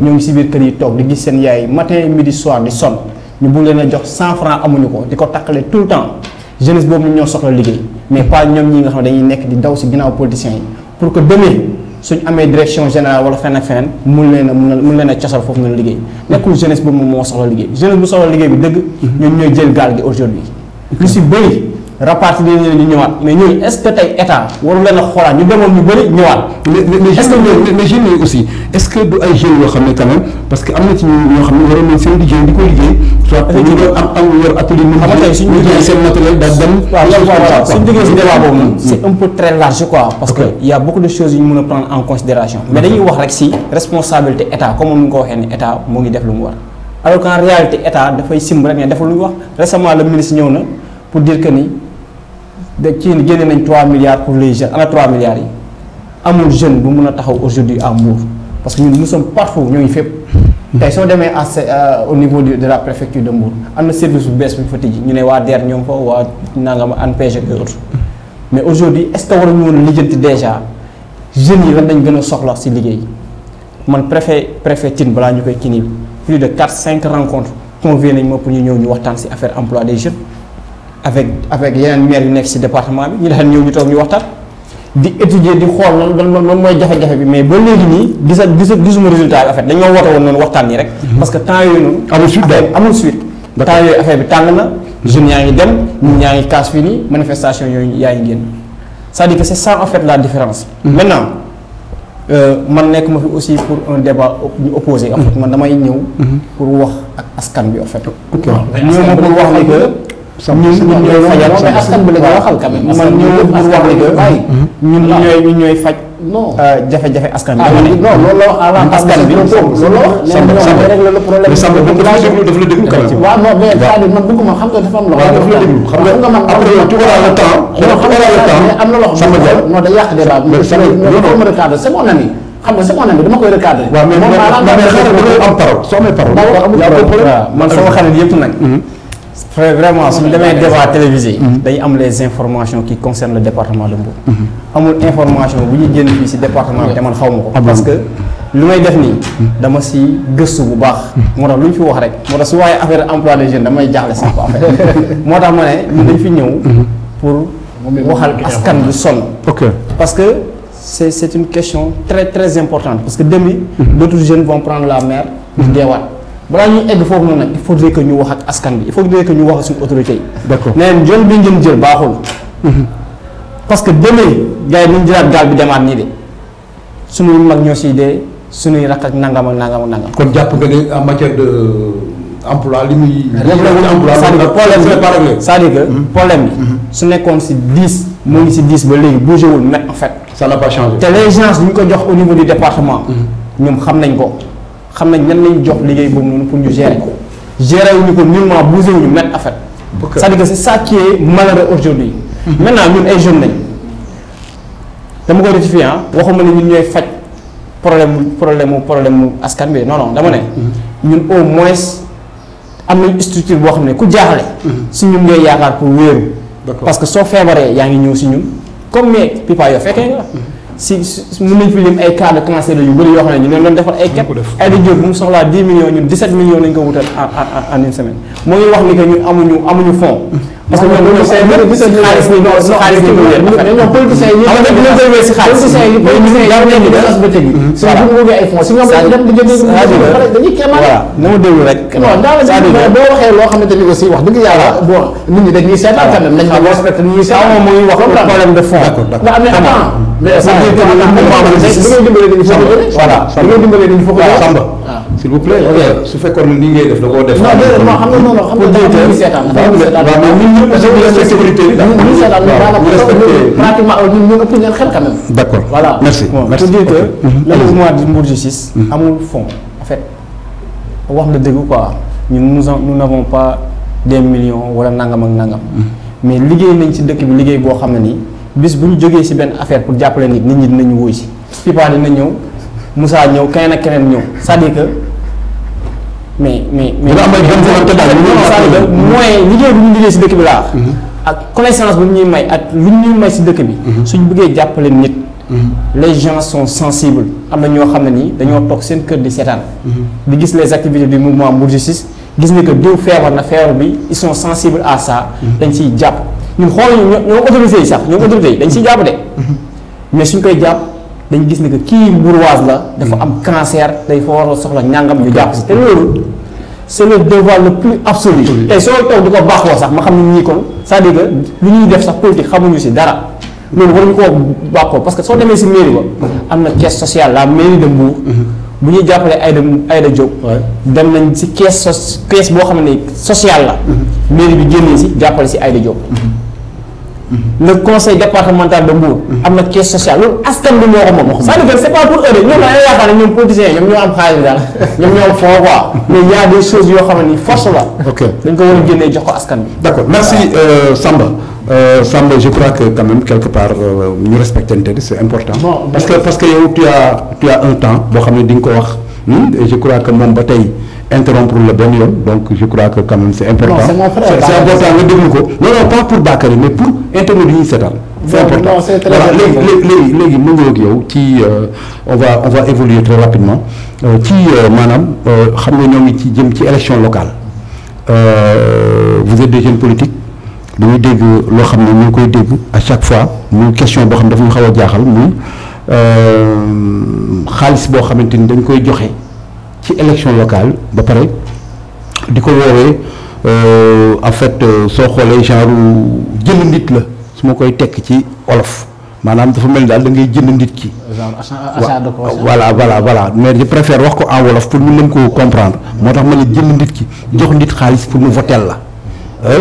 ñoo ngi ci biir kër yi toog di gis seen yaay matin midi soir di sonn ñu bëgg leen a jox 100 francs amuñu ko di ko takkale tout le temps jeunesse boobu ñoo soxla liggéey mais pas ñoom ñi nga xam ne dañuy nekk di daw ci ginnaaw politiciens yi pour que demain suñ amee direction générale wala fenn ak feneen mun leen a cosal foofu noonu liggéey nekkul jeunesse boobu moom moo soxla liggéey jeunesse bu soxla liggéey bi dëgg ñoom ñooy jël gaal gi aujourd'hui lu ci bëri rapatrié leen di ñëwaat mais ñooñu est-ce que tey état waru leen a xoolaat ñu demoon ñu bëri ñëwaat. mais jeunes yooyu aussi est-ce que du ay jeunes yoo xam ne quand même parce que am na ci ñoo xam ne waroon nañ seen liggéey di ko liggéey. soit ñu doon am yor atelier mu liggéey seen matériel daal dem. waaw suñu jógee ci débat boobu moom c'est un peu très large quoi parce que il y a beaucoup de choses yu ñu mën a prendre en considération mais dañuy wax rek ci responsabilité état comme ni nga ko waxee ni état moo ngi def lu mu war alors qu'en réalité état dafay simb rek ne deful lu ñu wax récemment le ministre ñëw na pour dire que ni génne nañ 3 milliards pour les jeunes ana 3 milliards yi amul jeune bu mun a taxaw aujourd'hui à Mbour parce que ñun nous sommes partout ñoo ngi fépp tey soo demee au niveau de la préfecture de Mbour am na service bu bees bu ñu fa tijji ñu ne waa DER ñoom fa waa nangam ANPEJ ak autres mais aujourd'hui est-ce que waruñu woon a lijjanti déjà jeunes yi lan dañ gën a soxla ci liggéey man préfet Tine balaa ñu koy kii plus de 4-5 rencontres convié nañ ma pour ñu ñëw ñu waxtaan ci affaire emploi des jeunes avec yeneen maires yu nekk ci département bi ñu daan ñëw ñu toog ñu waxtaan di étudier di xool lan mooy jafe-jafe bi mais ba léegi nii gisuma résultat bi en fait dañoo woote woon noonu waxtaan nii rek. parce que temps yooyu noonu. amul suite temps yooyu affaire bi tàng na jeunes yaa ngi dem ñun ñaa ngi casse fii nii manifestation yooyu yaa ngi génn c'est-à-dire que c'est ça en fait la différence. maintenant man nekk ma fi aussi pour un débat ñu opposé en fait man damay ñëw. pour wax ak askan bi en fait. ok ñëw ma pour wax ni que. ñun ñooy fajal mais askan bi la ñu waxal quand même. man ñëw pour wax ni que ñun ñooy faj. non jafe-jafe askan bi. non loolu la wax avant askan bi loolu la wax. Samba rek la problème mais Samba dafa la déglu quand même. waaw non mais c'est-à-dire man bëgg ma xam nga dafa am loo dafa la déglu xam nga man après tu auras le temps. am na loo xam ne non day yàq débat bi. non ma recadrer c'est mon ami xam nga c'est mon ami dama koy recadrer. waaw mais xaaral da am parole soo amee parole. waaw man sama xarit yëpp nag. Vraiment suñu demee débat télévisé dañu am les informations qui concernent le département de Mbour. amul information bu ñu génn fii ci département bi te man xaw ma ko. parce que lu may def nii dama ci gëstu bu baax. moo tax lu ñu fi wax rek moo tax su waxee affaire emploi des jeunes damay jaaxle sax en fait. moo tax ma ne ñun dañ fi ñëw pour waxal askan bi sonn. ok parce que c'est une question très très importante parce que demain d'autres jeunes vont prendre la mer di deewaat. balaa ñuy egg foofu noonu nag il faudrait que ñu wax ak askan bi il faudrait que ñu wax ak suñu autorités yi. d'accord nee nañ jël bi ngeen jël baaxul. parce que demee gars yi nañ jëlaat gaal bi demaat nii de suñuy mag ñoo siy dee suñuy rakk ak nangam ak nangam ak nangam. kon jàpp nga ne en matière de emploi li muy. c'est-à-dire que problème bi. su nekkoon si 10 moo ngi si 10 ba léegi bougé wul mais en fait. ça n'a pas changé. te les gens ñu ko jox au niveau du département. ñoom xam nañ ko. xam nañ ñan lañ jox liggéey boobu noonu pour ñu gérer ko gérer wuñu ko nullement bougé wuñu met en fait. c'est-à-dire que c'est ça qui est malheureux aujourd'hui. maintenant ñun ay jeunes lañ dama koy rectifier waxuma ne ñun ñooy faj problème mu askan bi non dama ne. ñun au moins am nañ structure boo xam ne ku jaaxle. si ñun ngay yaakaar pour wéeru. parce que soo feebaree yaa ngi ñëw si ñun comme mais Pipa yoo fekkee nga. si mën nañ fi lim ay cas de cancer yu bëri yoo xam ne ñu leen doon defal ay ket ay di jóg bu mu soxlaa 10 millions ñun 17 millions lañ ko wutal en une semaine moo ngi wax ni que ñun amuñu fond parce que ñoom si xaalis ni ñoom politiciens yi am na dinañ koy wéy si xaalis politiciens yi dara nekk di ba tegi si bu mu ay fonds si ñoom dem di jënd dañuy kéemaan voilà na ma déglu rek non daal boo waxee loo xamante ni aussi wax dëgg yàlla bon nit ñi dañuy seetaan quand même nañ ko respecté nit ñi seetaan moom mu ngi wax problème de fond nga am ne attends mais voilà Samba s'il vous plaît su fekkoon ni ngay def da koo def. non xam nga noonu xam nga dañuy seetaan pratiquement ñun ëpp leen xel quand même. d'accord voilà merci. merci pour dire que le mouvement du Mbour Justice amul fond en fait wax na dëgg quoi ñun nous n'avons pas des millions wala nangam ak nangam mais liggéey nañ ci dëkk bi liggéey boo xam ne nii bis bu ñu jógee ci benn affaire pour jàppale nit ñi dinañu wuy si Pipa dina ñëw Moussa ñëw keneen ak keneen ñëw c'est-à-dire que mais mooy liggéey bu ñu liggéey ci dëkk bi laa ak connaissance bu ñuy may ak lu ñuy may ci dëkk bi suñu bëggee jàppale nit les gens sont sensibles am na ñoo xam ne nii dañoo toog seen kër di seetaan di gis les activités du mouvement Mbour Justice gis ni que diw feebar na feebar bi ils sont sensibles à ça dañ ciy jàpp ñun xool ñoom autorités yi sax ñoom autorités yi dañ ciy jàpp de mais suñ koy jàpp dañ gis ni que kii Mbouroise la dafa am cancer day fa war a soxla ñàngam ñu jàpp si te loolu c'est le devoir le plus absolu tey soo toog di ko baaxoo sax ma xam ne ñii kon c'est-à-dire que lu ñuy def sax politique xamuñu si dara loolu waruñu koo baaxoo parce que soo demee si mairie ba am na caisse sociale la mairie de Mbour bu ñuy jàppalee Aïda Diop dem nañ si caisse boo xam ne sociale la mairie bi génnee si jàppale si Aïda Diop le conseil départemental de Mbour am na caisse sociale loolu askan bi moo ko moom c'est-à-dire que c'est pas pour eux ñoom dañoo yaakaar ne ñoom politiciens ñoom ñoo am xaalis daal ñoom ñoo am fond quoi mais il y a des choses yoo xam ne ni force la dañ ko war a génnee jox ko askan bi. d'accord merci Samba Samba je crois que quand même quelque part ñu respecter c'est important parce que yow tu as un temps boo xam ne di nga ko wax et je crois que moom ba tey interrompre le benn yoon donc je crois que quand même c'est important. Non, c'est mon frère. C'est important nga déglu ko non pas pour Bakary mais pour internet yi ñuy seetaan. c'est important non c'est très voilà léegi mu ngi ak yow ci on va évoluer très rapidement ci maanaam xam nga ñoo ngi ci jëm ci élection locale vous êtes des jeunes politiques dañuy dégg loo xam ne ñu ngi koy dégg à chaque fois muy question boo xam ne dafa ñu xaw a jaaxal muy xaalis boo xamante ni dañ koy joxe ci élection locale ba pare di ko woowee en fait soo xoolee genre jënd nit la su ma koy tekk ci olof maanaam dafa mel ni daal da ngay jënd nit ki. genre achat de conscience. voilà mais je préfère wax ko en wolof pour ñu mën koo comprendre moo tax ma ne jënd nit ki jox nit xaalis pour mu votel la.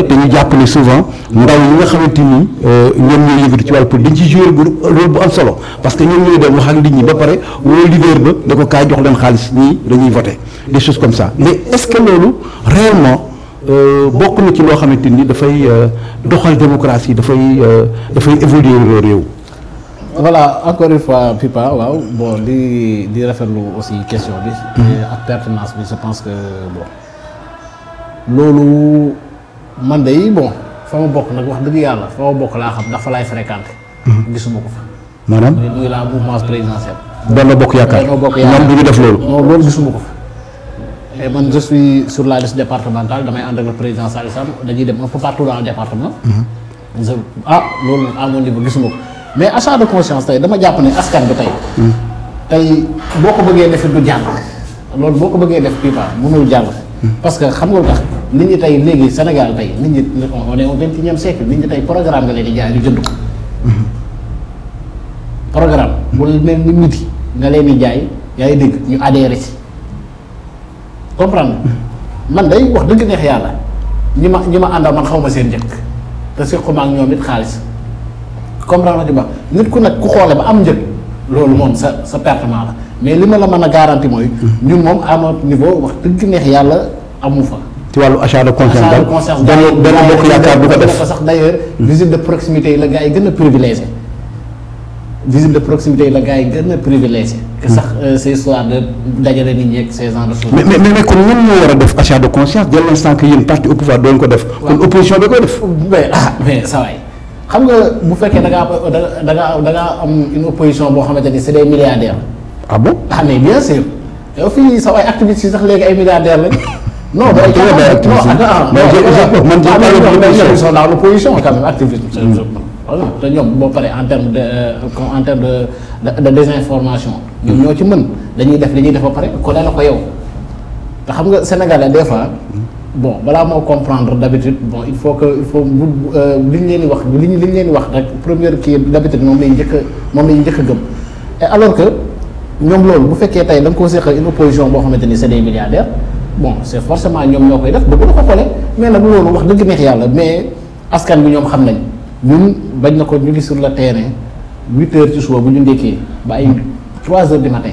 te ñu jàpp ne souvent ndaw yi nga xamante ni ñoom ñooy yëngatu ci wàllu pour dañ ci jouer rôle bu am solo parce que ñoom ñooy dem wax ak nit ñi ba pare woo leader ba da ko kaay jox leen xaalis ñii dañuy voter des choses comme ça mais est-ce que loolu réellement bokk na ci loo xamante ni dafay doxal démocratie dafay évoluer réew. voilà encore une fois Pipa waaw bon di rafetlu aussi question bi. ak pertinence bi je pense que bon loolu. man de bon fa ma bokk nag wax dëgg yàlla fa ma bokk laa xam ndax fa laay fréquenté. gisuma ko fa. maanaam muy la mouvance présidentielle. Benno Bokk Yaakaar ñoom du ñu def loolu. non loolu gisuma ko fa. et man je suis sur la liste départementale damay ànd ak le président Saliou Sam dañuy dem un peu partout dans le département. Loolu à mon niveau gisuma ko mais achat de conscience tey dama jàpp ne askan bi tey boo ko bëggee def du jàll. loolu boo ko bëggee def Pipa mënul jàll. parce que xam nga lu tax nit ñi tey léegi Sénégal tey nit ñi on est au 21e siècle nit ñi tey programme nga leen di jaay ñu jënd ko programme bu mel ni miti nga leen di jaay yaa ngi dégg ñu adhéré ci comprendre man day wax dëgg neex yàlla ñi ma àndal man xaw ma seen njëkk te si xuma ak ñoom it xaalis comprendre nga ci nit ku nag ku xoole ba am njëkk loolu moom sa pertement la mais li ma la mën a garanti mooy ñun moom à notre niveau wax dëgg neex yàlla amu fa. ci wàllu achat de conscience daal Benno Bokk Yaakaar du ko def sax d'ailleurs visite de proximité yi la gars yi gën a privilégié visite de proximité yi la gars yi gën a privilégié que sax ces histoires de dajale nit ñi ak ces genres de choses. mais kon ñun ñoo war a def achat de conscience dès l'instant que yéen parti au pouvoir doon ko def. kon opposition da koy def. mais saa waay xam nga bu fekkee da ngaa am une opposition boo xamante ni c'est des milliardaires. ah bon mais bien sûr yow fii sa waay activistes yi sax léegi ay milliardaires lañ. non mais ils sont dans l'opposition quand même activistes. te ñoom boo paree en terme de désinformation. ñoom ñoo ci mën dañuy def li ñuy def ba pare ko leen ko yow te xam nga Sénégalais des fois bon balaa moo comprendre d'habitude bon il faut li ñu leen di wax li ñu leen di wax rek première kii d'habitude moom la ñu njëkk a gëm et alors que ñoom loolu bu fekkee tey da nga koo seqal une opposition boo xamante ni c'est des milliardaires bon c'est forcément ñoom ñoo koy def bëgg na ko xole mais nag loolu wax dëgg neex yàlla mais askan bi ñoom xam nañ ñun bañ na ko ñu ngi sur le terrain 8 heures ci suba bu ñu ndékkee ba ay 3 heures du matin.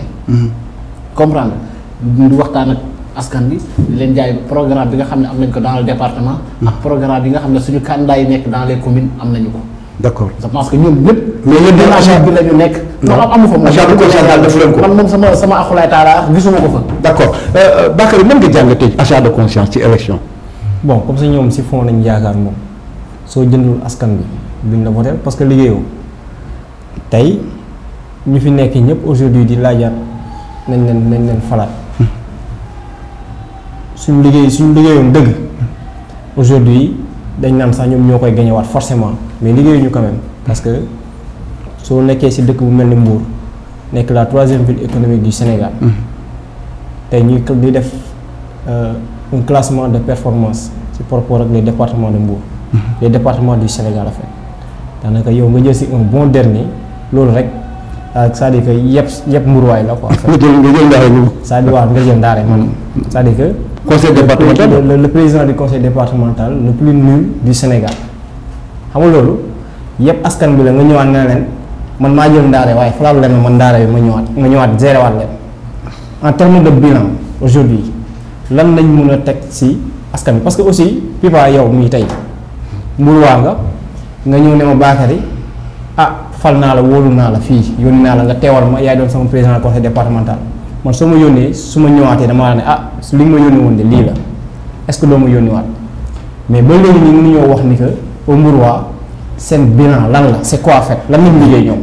comprendre di waxtaan ak askan bi di leen jaay programme bi nga xam ne am nañ ko dans le département. ak programme bi nga xam ne suñu candidat yi nekk dans les communes am nañu ko. d'accord je pense que ñoom ñëpp. mais yéen dina achat bi la ñu nekk. non amu fa moom achat de conscience daal def leen ko. man moom sama akulaay taala gisuma ko fa. d'accord Bakary mën nga jàngatee achat de conscience ci élection. bon comme ça ñoom si fond lañu yaakaar moom soo jëndul askan bi duñ la voter parce que liggéeyoo tey ñu fi nekk ñëpp aujourd'hui di laajaat nañ leen falaat suñu liggéeyoon dëgg aujourd'hui dañ naan sax ñoom ñoo koy gañewaat forcément mais liggéeyuñu quand même parce que soo nekkee ci dëkk bu mel ni Mbour nekk la 3e ville économique du Sénégal tey ñuy di def un classement de performance ci par rapport ak les départements de Mbour les départements du Sénégal en fait daanaka yow nga jël ci un bon dernier loolu rek c'est-à-dire que yëpp mburuwaay la quoi. nga jël ndaare c'est-à-dire waaw nga jël ndaare man c'est-à-dire que conseil départemental le président du conseil départemental le plus nul du Sénégal xam nga loolu yëpp askan bi la nga ñëwaat ne leen man maa jël ndaare waaye falaalu leen man ndaare bi ma ñëwaat gérer waat leen en termes de bilan aujourd'hui lan lañ mën a teg ci askan bi parce que aussi Pipa yow mii tey mburuwaa nga ñëw ne ma Bakary fal naa la wóolu naa la fii yónni naa la nga teewal ma yaay doon sama président du conseil départemental man soo ma yónnee su ma ñëwaatee damaa ne li nga ma yónni woon de lii la est-ce que doo ma yónniwaat mais ba léegi nii mënuñoo wax ni que au Mbourwaa seen bilan lan la c'est quoi en fait lan lañ liggéey ñoom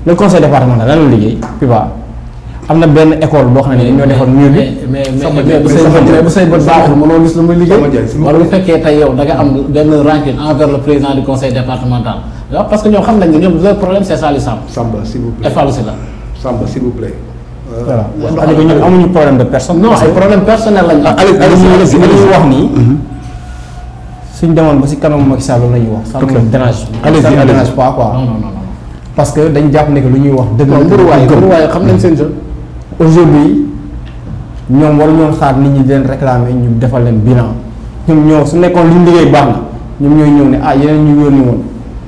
le conseil départemental lan la liggéey Pipa. am na benn école boo xam ne ñoo defoon mur bi. mais bu say bët baaxul mënoo gis lu muy liggéey. wala bu fekkee tey yow da nga am benn rancune envers le président du conseil départemental waaw parce que ñoom xam nañ ne ñoom leur problème c'est Saliou Samb. Samba s'il vous plaît Fallou Sylla. Samba s'il vous plaît. voilà wax dëgg ñun amuñu problème de personne. non ay problème personnel lañ am. li ñuy wax nii. suñ demoon ba si kanamu Macky Sall loolu la ñuy wax. ça nous dérange pas quoi. non. parce que dañu jàpp ne que lu ñuy wax. dëgg non mburuwaay xam nañ seen jeu. aujourd'hui ñoom waru ñoon xaar nit ñi di leen réclamer ñu defal leen bilan ñoom ñoo su nekkoon li ñu liggéey baax na ñoom ñooy ñëw ne yeneen ñu yónni woon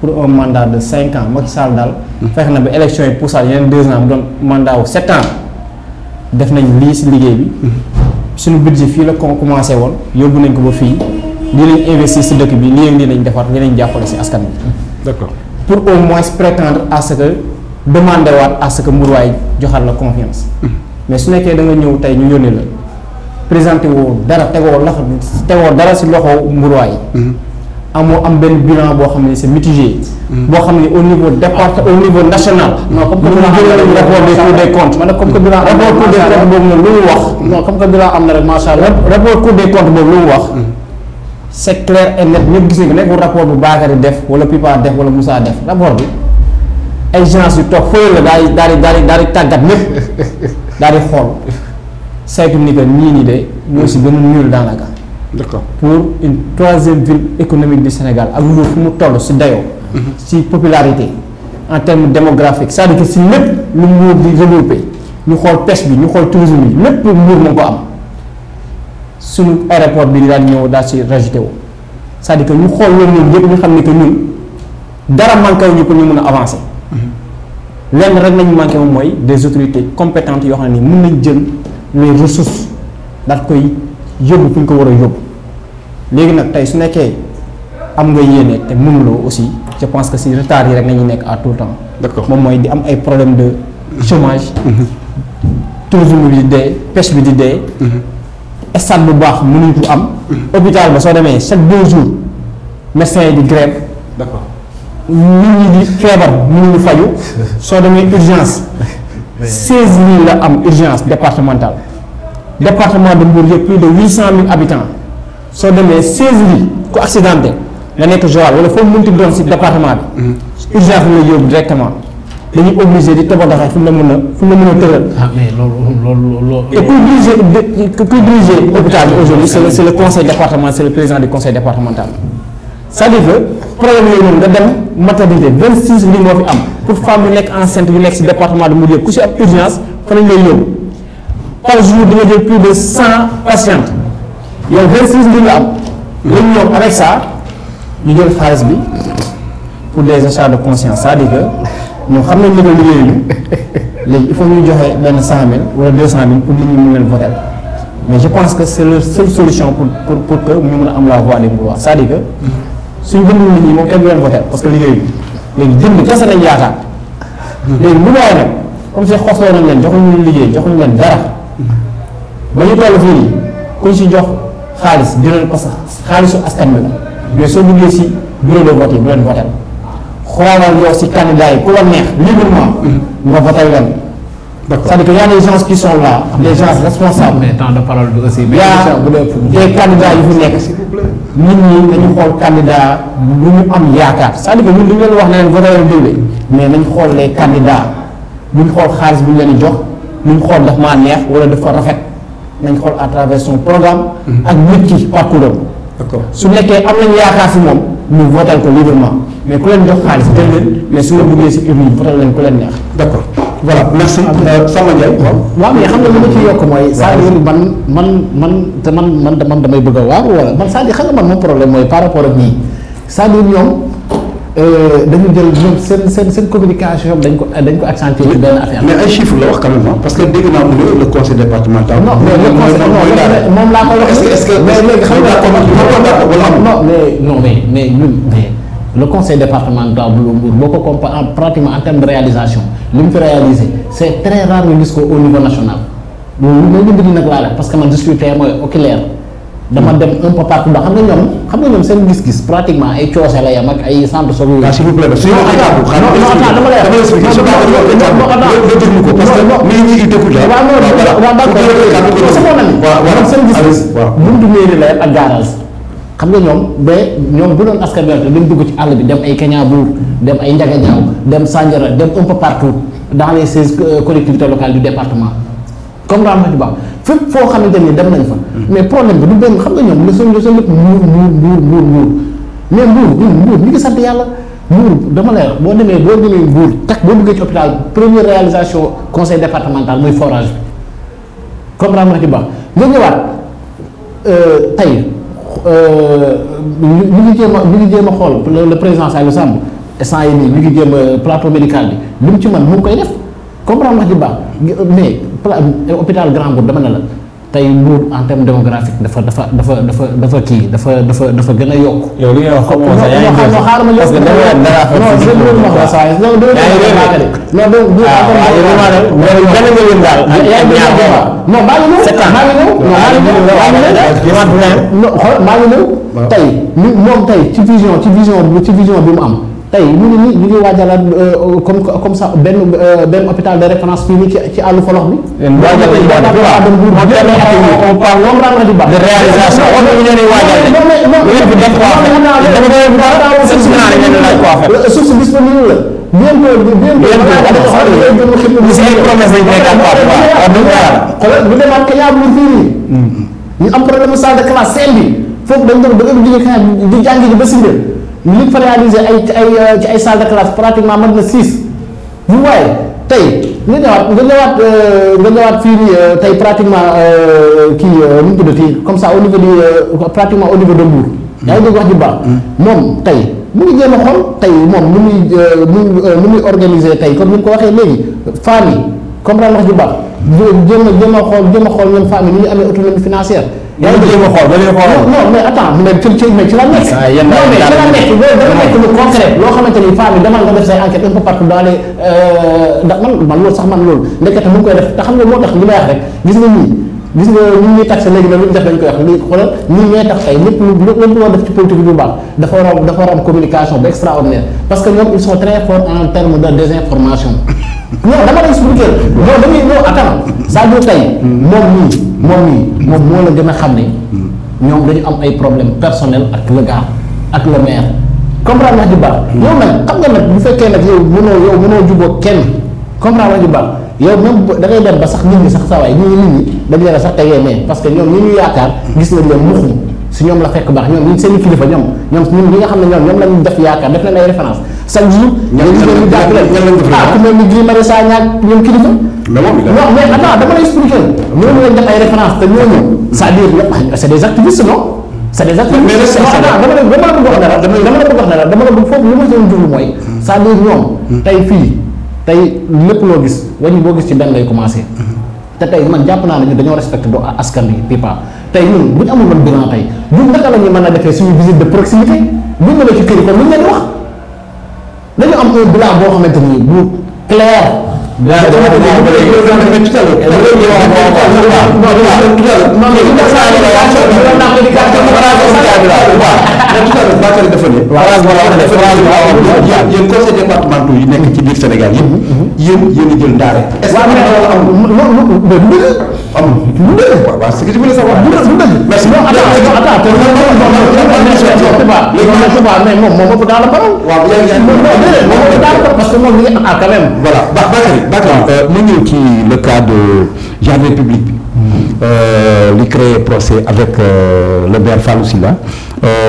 pour un mandat de 5 ans Macky Sall daal. fexe na ba élection yi poussal yeneen 2 ans mu doon mandat wu 7 ans def nañ lii si liggéey bi. suñu budget fii la ko commencé woon yóbbu nañ ko ba fii lii lañ investir si dëkk bi lii lañ defar lii lañ jàppale si askan bi. d'accord pour au moins prétendre à ce que demander waat à ce que Mburuwaay joxal la confiance. mais su nekkee da nga ñëw tey ñu yónnee la présenté woo dara tegoo dara si loxo Mburuwaay. amoo am benn bilan boo xam ne c'est mitigé. boo xam ne au niveau au niveau national. non comme que bilan rapport des Cour des comptes. comme que bilan rapport Cour des comptes boobu noonu lu mu wax. non comme que bilan am na rek macha allah. rapport Cour des comptes boobu lu mu wax. c'est clair et net ñëpp gis nañ ko nekkul rapport bu Bakary def wala Pipa def wala Moussa def rapport bi ay gens yu toog fële la daal di tàggat ñëpp daal di xool saytu ni que ñii de ñoo si gën a nul daanaka. d'accord pour une 3e ville économique du Sénégal ak Mbour fu mu toll si dayoo. si popularité en termes démographiques c'est-à-dire que si lépp lu Mbour di regroupé ñu xool pêche bi ñu xool tourisme bi lépp Mbour moo ko am. suñu aéroport bi daal ñëw daal ci rajouté wu c'est-à-dire que ñu xool loolu ñun yëpp ñu xam ne que ñun dara manqué wu ñu pour ñu mën a avancer. lenn rek nañu manqué moom mooy des autorités compétentes yoo xam ne mën nañ jël les ressources daal koy yóbbu fu ñu ko war a yóbbu léegi nag tey su nekkee am nga yéene te mënuloo aussi je pense que si retard yi rek nañu nekk à tout le temps. d'accord moom mooy di am ay problème de chômage. tourisme bi di dee pêche bi di dee. stade bu baax mënuñu am. hôpital ba soo demee chaque 2 jours médecins yi di grève. d'accord nit ñi di feebar mënuñu faju soo demee urgence 16000 la am urgence départementale département de Mbour yëpp plus de 800000 habitants soo demee 16000 ku accidenté nga nekk Joal wala foo mënti doon si département bi. urgence bi la yóbbu directement dañuy obligé di tabaxee fu mu la mën a tëral. mais loolu. et kuy diriger hôpital bi aujourd'hui c'est le conseil départemental c'est le président du conseil départemental. c'est-à-dire que problème yooyu noonu nga dem maternité 26 lits moo fi am pour femme yu nekk enceinte yu nekk si département de Mbour yëpp ku si am urgence fa lañ lay yóbbu par jour di nga jël plus de 100 patientes yow 26 lits nga am. léegi ñoom avec ça ñu jël xaalis bi pour des achats de conscience c'est-à-dire que ñoom xam nañ ne que liggéeyuñu léegi il faut ñu joxe benn 100000 wala 200000 pour nit ñi mën leen voter mais je pense que c'est leur seule solution pour que ñu mën a am la voix des Mbourois c'est-à-dire que. suñ jëndul nit ñi moom kenn du leen voté parce que liggéeyu léegi jënd kese lañ yaakaar léegi bu baaxee nag comme si xosloo nañ leen joxuñu leen liggéey joxuñu leen dara ba ñu toll fii nii kuñ si jox xaalis dinañ parce que xaalisu askan bi la mais soo duggee si bureau de vote yi bu leen voté xoolal yow si candidat yi ku la neex librement nga voté leen. c'est-à-dire que y a des gens qui sont là des gens responsables. mais temps de parole bi aussi. y a des candidats yu fi nekk nit ñi nañu xool candidat lu ñu am yaakaar c'est-à-dire que ñun du ñu leen wax ne leen voté leen diwle mais nañ xool les candidats buñ xool xaalis bu ñu leen di jox buñ xool daf maa neex wala dafa rafet nañ xool à travers son programme. ak nit ki parcours am. d'accord su nekkee am nañ yaakaar si moom ñu voté ko librement mais ku leen jox xaalis jël leen mais su la bëggee si urne yi voté leen ku leen neex. d'accord voilà merci Samba Ndiaye. waaw mais xam nga li ma ci yokk mooy. c'est-à-dire man damay bëgg a waaw wala man c'est-à-dire xam nga man moom problème mooy par rapport ak ñii c'est-à-dire ñoom dañu jël ñoom seen communication dañ ko accentuer ci benn affaire. mais ay chiffres la wax quand même parce que dégg naa mu ne le conseil départemental. non mais le conseil moom laa ko wax. est-ce que mais léegi xam nga mais ñun le conseil départemental bu Mbour boo ko comparé pratiquement en termes de réalisation li mu fi réalisé c'est très rare nga gis ko au niveau national loolu loolu mbir nag laa def parce que man je suis témoin oculaire dama dem un peu partout xam nga ñoom seen gis-gis pratiquement ay coose la yam ak ay centre soog ah s'il vous plaît dama lay expliquer parce que nit ñi déglu seen gis-gis buntu mairie la ak garage xam nga ñoom bu doon askan wi dañ dugg ci àll bi dem ay Kañaabuur dem ay Njagañaaw dem Sandiara dem un peu partout dans les 16 collectivités locales du département comme daa ma ci baax fépp foo xamante ni dem nañ fa. mais problème bi du benn xam nga ñoom le sol lépp Mbuur mais Mbuur ñu ngi sant yàlla Mbuur dama lay wax boo demee Mbuur tak boo duggee ci hôpital première réalisation conseil départemental mooy forage bi comme daa ma ci baax nga ñëwaat tey. ñu ngi jéem a xool le président Saliou Samb instant yi nii ñu ngi jéem a plateau médical bi lu mu ci mën mu ngi koy def comprendre wax ji baax mais hôpital Grand Bourg dama ne la tey Mbour en terme démographique dafa gën a yokk. yow li nga wax xamoo sax yaa ngi xaaral ma parce que maa ngi ñëw tey moom tey ci vision bi mu am tey ñu ngi waajalaat comme ça benn hôpital de référence fii nii ci àllu folox bi. on parle de réalisation source disponible la bu demaat Kañaabuur fii nii ñu am problème salle de classe seen bi foofu dañ doon da nga jóge Kañaabuur di jàngi ji ba Sindé li fa réalisé ci ay salle de classe pratiquement mat na 6 vous voyez tey nga ñëwaat fii nii tey pratiquement nu mu tuddati comme ça au niveau du pratiquement au niveau de Mbour. yaa ngi dégg wax ji baax. moom tey mu ngi jéem a xool tey moom nu muy organiser tey comme ni mu ko waxee léegi femmes yi comprendre wax ji baax jéem a xool ñoom femmes yi ni ñu amee autonomie financière. yaa ngi jéem a xool ba léegi xoolal. non mais attends mais ci la nekk. dafa nekk lu concret loo xamante ni femmes yi demal nga def say enquête un peu partout dans les ndax man loolu sax man loolu ndekete mu ngi koy def te xam nga moo tax li may wax rek gis nga ñun ñuy taxé léegi nag lu ñu def dañ koy wax lii xoolal ñun ñooy tax tey lépp loo def ci politique bu baax dafa war a am communication bu extraordinaire parce que ñoom ils sont très forts en termes de désinformation. non dama lay expliquer non attends c'est-à-dire tey moom moo la gën a xam ne ñoom dañu am ay problèmes personnels ak le gars ak le maire comprendre wax ji baax. yow nag xam nga nag bu fekkee nag yow mënoo jubóo kenn comprendre wax ji baax yow même da ngay dem ba sax nit ñi sax saa waay nit ñi dañ leen a sax tegee mais parce que ñoom ñi ñu yaakaar gis nañ leen muxum si ñoom la fekk baax ñoom seen i kilifa ñoom ñi nga xam ne ñoom lañu def yaakaar def leen ay référence chaque jour. ñu jàpp leen ku mel ni Guy Marius Sagna ak ñoom kilifa. non mais attends dama lay expliquer ñooñu lañ def ay référence te ñooñu c'est-à-dire c'est des activistes non. c'est des activistes dama la bëgg wax dara dama la bëgg foofu li ma doon jublu mooy c'est-à-dire ñoom tey fii tey lépp loo gis wàññi boo gis ci benn lay commencé te tey man jàpp naa ne ñun dañoo respecté do askan wi pipa tey ñun bu ñu amul woon bilan tey ñun naka la ñuy mën a defee suñu visite de proximité buñ ñëwee ci kër yi kon lu ñu leen wax dañu am un bilan boo xamante ni bu clair. yéen conseil départemental yi nekk ci biir Sénégal yëpp yéen a jël ndaare. est-ce que waaw ce que je voulais savoir. merci mais moom moo ëpp dans la parole. waaw parce que moom mi ngi quand même. voilà Bakary mu ñëw ci le cas de jardin public bi. li créé procès avec le maire Fallou Sylla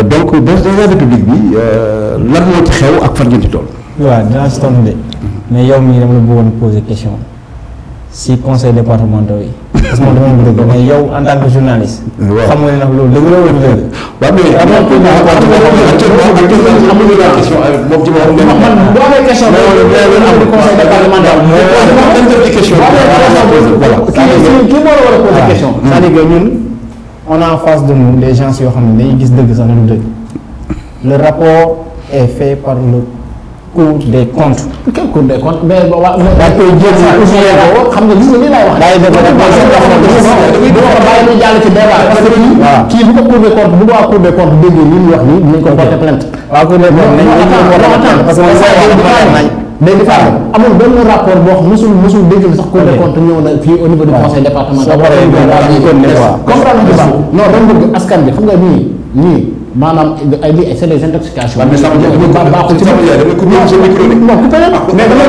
donc dans jardin public bi lan moo ci xew ak fan ngeen ci toll. waaw dinaa si tontu de mais yow mii dama la bëggoon poser question si conseil départemental yi. parce que moom dama la bëgg mais yow en tant que journaliste. waaw xam nga ne nag loolu dëgg la wala dëgg. waaw mais amuñu la question moom ci boppam. man boo amee question am conseil départemental. kii moo la war a poser question. c'est-à-dire que ñun on a en face de nous des gens yoo xam ne dañuy gis dëgg sax du dëgg le rapport est fait par le Cour des comptes. quel Cour des comptes mais daa koy jël xam nga lii lay wax. daay def bàyyi ñu jàll ci débat parce que kii bu ko Cour des comptes bu waa Cour des comptes déggee li ñu wax nii dinañ ko porter plainte. waaw Cour des comptes parce que léegi Fall amul benn rapport boo xam mosul dégg sax Cour des comptes ñëw na fii au niveau du conseil départemental. comprendre nga non dañ bëgg askan bi xam nga nii maanaam ay lii c'est des intoxications. mais sama baaxul ci sama yaay dama coupé sa micro ni non coupé mais dama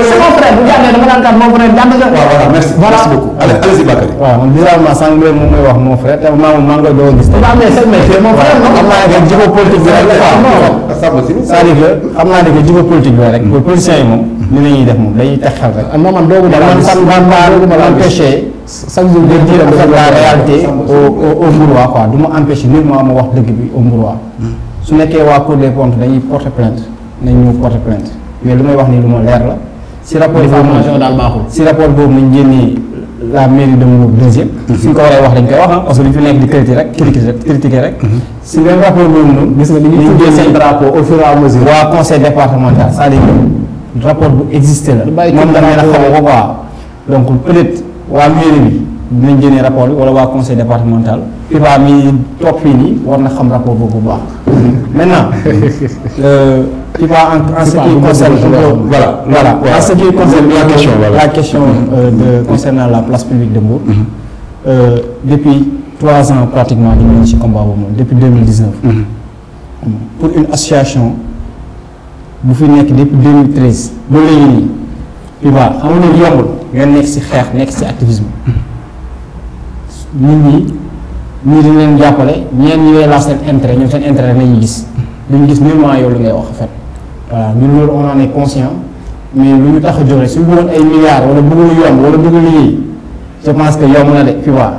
sama frère bu jàngee dama naan kat mon frère jàng nga. voilà merci beaucoup allez-y Bakary. waaw man bizarrement sànq moom mooy wax mon frère te maa ngi koy doon gis. waaw mais c'est mon frère xam naa ne jikko politique bi rek c'est-à-dire que xam naa ne jikko politique bi rek politiciens yi moom li la ñuy def moom dañuy teg xel rek. man doogu ma empêcher chaque jour de dire la réalité au Mbourwa quoi du ma empêcher nullement ma wax dëgg bi au Mbourwa su nekkee waa Cour des comptes dañuy porter plainte nañ ñu porter plainte mais lu may wax nii lu ma leer la si rapport information daal baaxul si rapport boobu nañ génnee la mairie de Mbour deuxième suñ ko waree wax dañ koy wax parce que duñ fi nekk di critiquer rek si même rapport boobu noonu gis nga dañuy génne seen drapeau au fur et à mesure waa conseil départemental c'est-à-dire que rapport bu existé la moom da ngeen a xam ko quoi donc peut-être waa mairie bi dinañ génne rapport bi wala waa conseil départemental Pipa mi toog fii nii war na xam rapport boobu bu baax maintenant Pipa en ce qui concerne en ce qui concerne la question concernant la place publique de Mbour depuis 3 ans pratiquement ñu ngi ci combat boobu moom depuis 2019 pour une association bu fi nekk depuis 2013 ba léegi nii Pipa xam nga ne yombul nga nekk ci xeex nekk ci activisme nit ñi dañ leen jàppale ñeen ñi ngay laaj seen intérêt ñoom seen intérêt nañuy gis duñu gis nullement yow lu ngay wax en fait voilà ñun loolu on en est conscient mais lu ñu tax a joxe suñu bëggoon ay milliards wala bëgg lu yomb wala bëgg liggéey je pense que yomb na de Pipa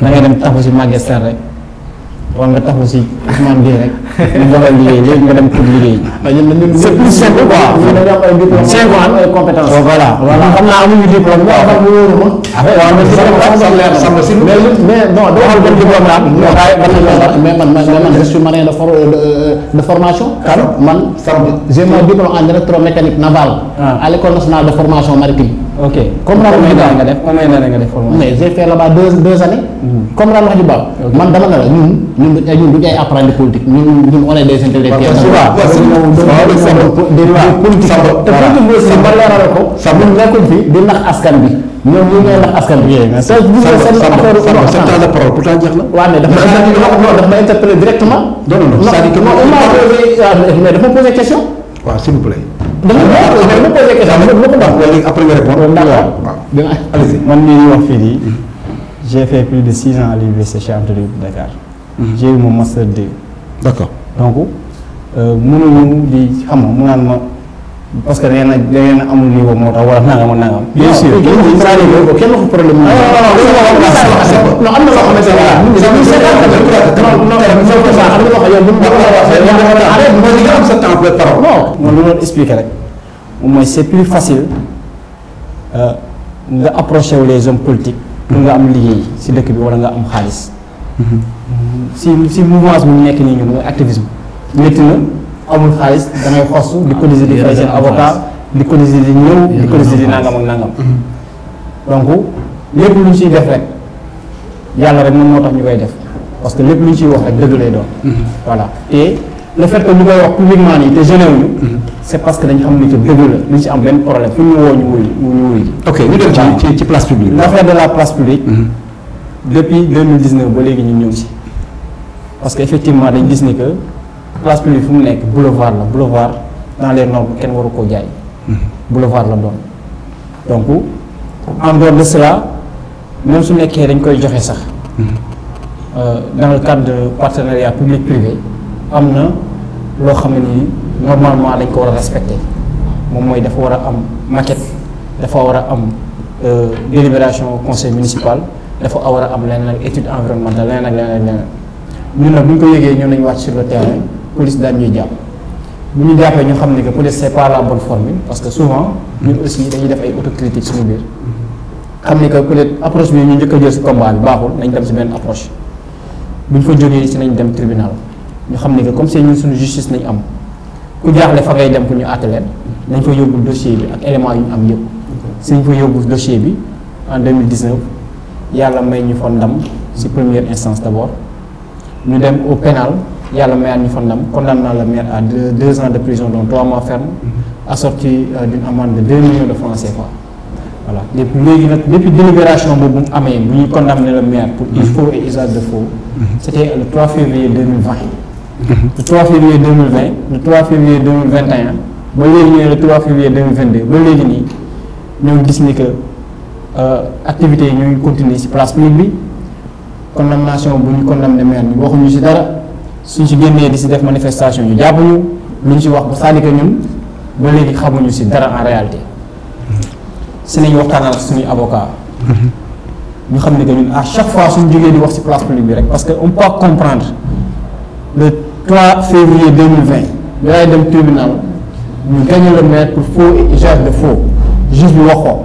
da ngay dem taxaw ci Maguette Sène rek wala nga taxaw ci Ousmane Gueye rek ñu jox la liggéey léegi nga dem pour liggéey. c'est plus simple quoi. ñu dañoo am ay diplôme 5 ans ay compétences. voilà xam naa amuñu diplôme mais xam nga wóoru ma. mais non doo xam ban diplôme la am. mais man je suis marin de formation. man j'ai mon diplôme en électromécanique navale. à l'école nationale de formation maritime. ok comprendre nga def formation. mais j'ai fait là-bas 2 années. comprendre wax ju baax. man dama ne la ñun duñu ay apprenti politique ñun on est des intellectuels. ba leeral ko. ñun nekkuñ fi di nax askan bi ñoom ñu ngay nax askan bi. pourtant jeex na. waaw mais daf ma interpellé directement. non mais dafa posé question. waaw s'il vous plaît. dama posé question. après nga répondre. man mii di wax fii nii j'ai fait plus de 6 ans à l'université Cheikh Anta Diop de Dakar. j'ai eu mon master 2. d'accord donc mënuñu di xam nga mu naan ma parce que da ngeen a amul niveau moo tax wala nangam ak nangam. bien sûr kenn waxu problème non am na loo xamante ne non lu doon expliquer rek mooy c'est plus facile nga approché wu les hommes politiques pour nga am liggéey ci dëkk bi wala nga am xaalis. si mouvement bi ñu nekk nii ñun mooy activisme métti na amul xaalis da ngay xos di cotiser di fay seen avocat di cotiser di ñëw di cotiser di nangam ak nangam donc lépp lu ñu ciy def rek yàlla rek moom moo tax ñu koy def parce que lépp lu ñu ciy wax rek dëgg lay doon. voilà te le fait que ñu koy wax publiquement nii te gêné wuñu c'est parce que dañu xam ni que dëgg la lu ñu ci am benn problème fu ñu woo ñu wuy. ok ñu dem ci place publique. l'affaire de la place publique. depuis 2019 ba léegi ñun ñëw ci parce que effectivement dañ gis ni que place publique fu mu nekk boulevard dans les normes kenn waru koo jaay. boulevard la doon donc en dehors de cela même su nekkee dañ koy joxe sax dans le cadre de partenariat public privé am na loo xam ne nii normalement dañ ko war a respecter moom mooy dafa war a am maquette dafa war a am délibération conseil municipal. dafa war a am leneen ak étude environnementale leneen ak leneen ñun nag bu ñu ko yëgee ñoo nañu wàcc sur le terrain police daan ñuy jàpp bu ñu jàppee ñu xam ne que peut-être c'est pas la bonne formule parce que souvent ñun aussi dañuy def ay autocritique suñu biir xam ni que peut-être approche bi ñu njëkk a jël ci combat bi baaxul nañ dem ci benn approche bu ñu fa jógee ci nañ dem tribunal ñu xam ne que comme c'est ñun suñu justice nañ am ku jaaxle fa ngay dem pour ñu àtte leen nañ fa yóbbu dossier bi ak éléments yu ñu am yëpp suñ fa yóbbu dossier bi en 2019 yàlla may ñu fa ndam ci première instance d'abord ñu dem au pénal yàlla mayaat ñu fa ndam condamné le maire à 2 ans de prison dont 3 mois ferme assorti d'une amende de 2 millions de francs CFA. Voilà depuis délibération boobu mu amee bu ñuy condamné le maire pour faux et usage de faux c'était le 3 février 2020. Le 3 février 2020 le 3 février 2021 ba léegi ñu le 3 février 2022 ba léegi nii ñoo gis ni que activités yi ñoo ngi continuer ci place publique bi condamnation bu ñu condamné maire ñu waxuñu ci dara suñ ci génnee di ci def manifestation ñu jàpp ñu lu ñu ci wax ba c'est-à-dire que ñun ba léegi xamuñu ci dara en réalité si nañu waxtaanal suñuy avocat ñu xam ne que ñun à chaque fois suñu jógee di wax ci place publique bi rek parce que on peut comprendre le 3 février 2020 daay dem tribunal ñu gagné le maire pour faux et usage de faux juge bi wax ko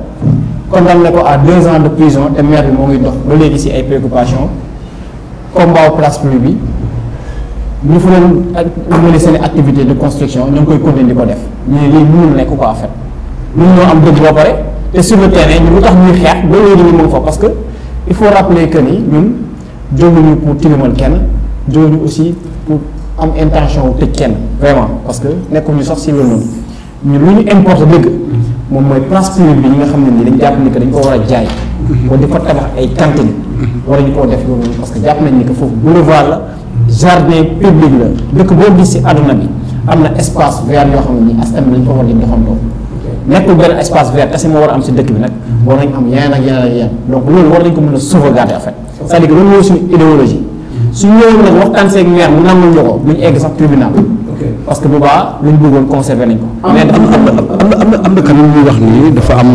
condamné ko à 2 ans de prison te maire bi moo ngi dox ba léegi ci ay préoccupations combat place publique bi ñu fa doon mener seen activité de construction ñoo ngi koy continuer di ko def ñu ne lii mënul nekk quoi en fait ñun ñoo am dëgg ba pare te sur le terrain ñu lu tax ñuy xeex ba léegi ñu mën fa parce que il faut rappeler que ni ñun jóguñu pour tilimal kenn jóguñu aussi pour am intention wu tëj kenn vraiment parce que nekkuñu sax si loolu noonu ñun lu ñu importe dëgg moom mooy place publique bi ñi nga xam ne nii dañ jàpp ni que dañ ko war a jaay wala di fa tabax ay cantine war ñu koo def loolu noonu parce que jàpp nañ ni que foofu boulevard la jardin public la dëkk boo gis ci àdduna bi am na espace vert yoo xam ne nii askan bi dañ ko war di doxantoo nekkul benn espace vert kese moo war a am ci dëkk bi nag war nañ am yeneen ak yeneen ak yeneen donc loolu war nañ ko mën a sauvegarder en fait c'est-à-dire que loolu mooy suñu idéologie suñu ñëwoon nag waxtaan seeg maire mu nangul ñu ko bu ñu egg sax tribunal parce que boobaa lu ñu bëggoon conserver nañ ko. mais am na quand même ñuy wax ni dafa am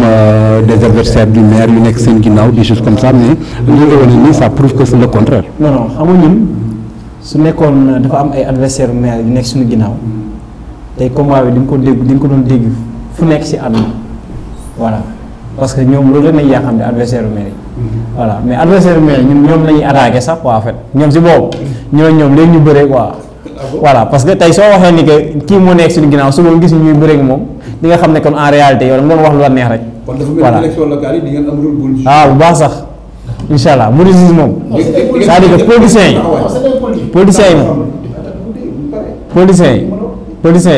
des adversaires du maire yu nekk seen ginnaaw des choses comme ça mais li nga wane nii ça prouve que c'est le contraire. non non xam nga ñun su nekkoon dafa am ay adversaires maire yu nekk suñu ginnaaw tey combat bi di nga ko dégg di nga ko doon dégg fu nekk ci àdduna voilà parce que ñoom loolu rek nañ yaa xam ne adversaire maire yi voilà mais adversaire maire yi ñun ñoom lañuy attaqué sax quoi en fait ñoom ci boobu ñoom léegi ñu bëree quoi. voilà parce que tey soo waxee ni que kii moo nekk suñu ginnaaw su ma gis ñuy bëreeg moom di nga xam ne kon en réalité yow da nga doon wax lu la neex rek. voilà élection locale yi di ngeen am rôle bu bu baax sax incha allah mouridisme moom c'est-à-dire que politiciens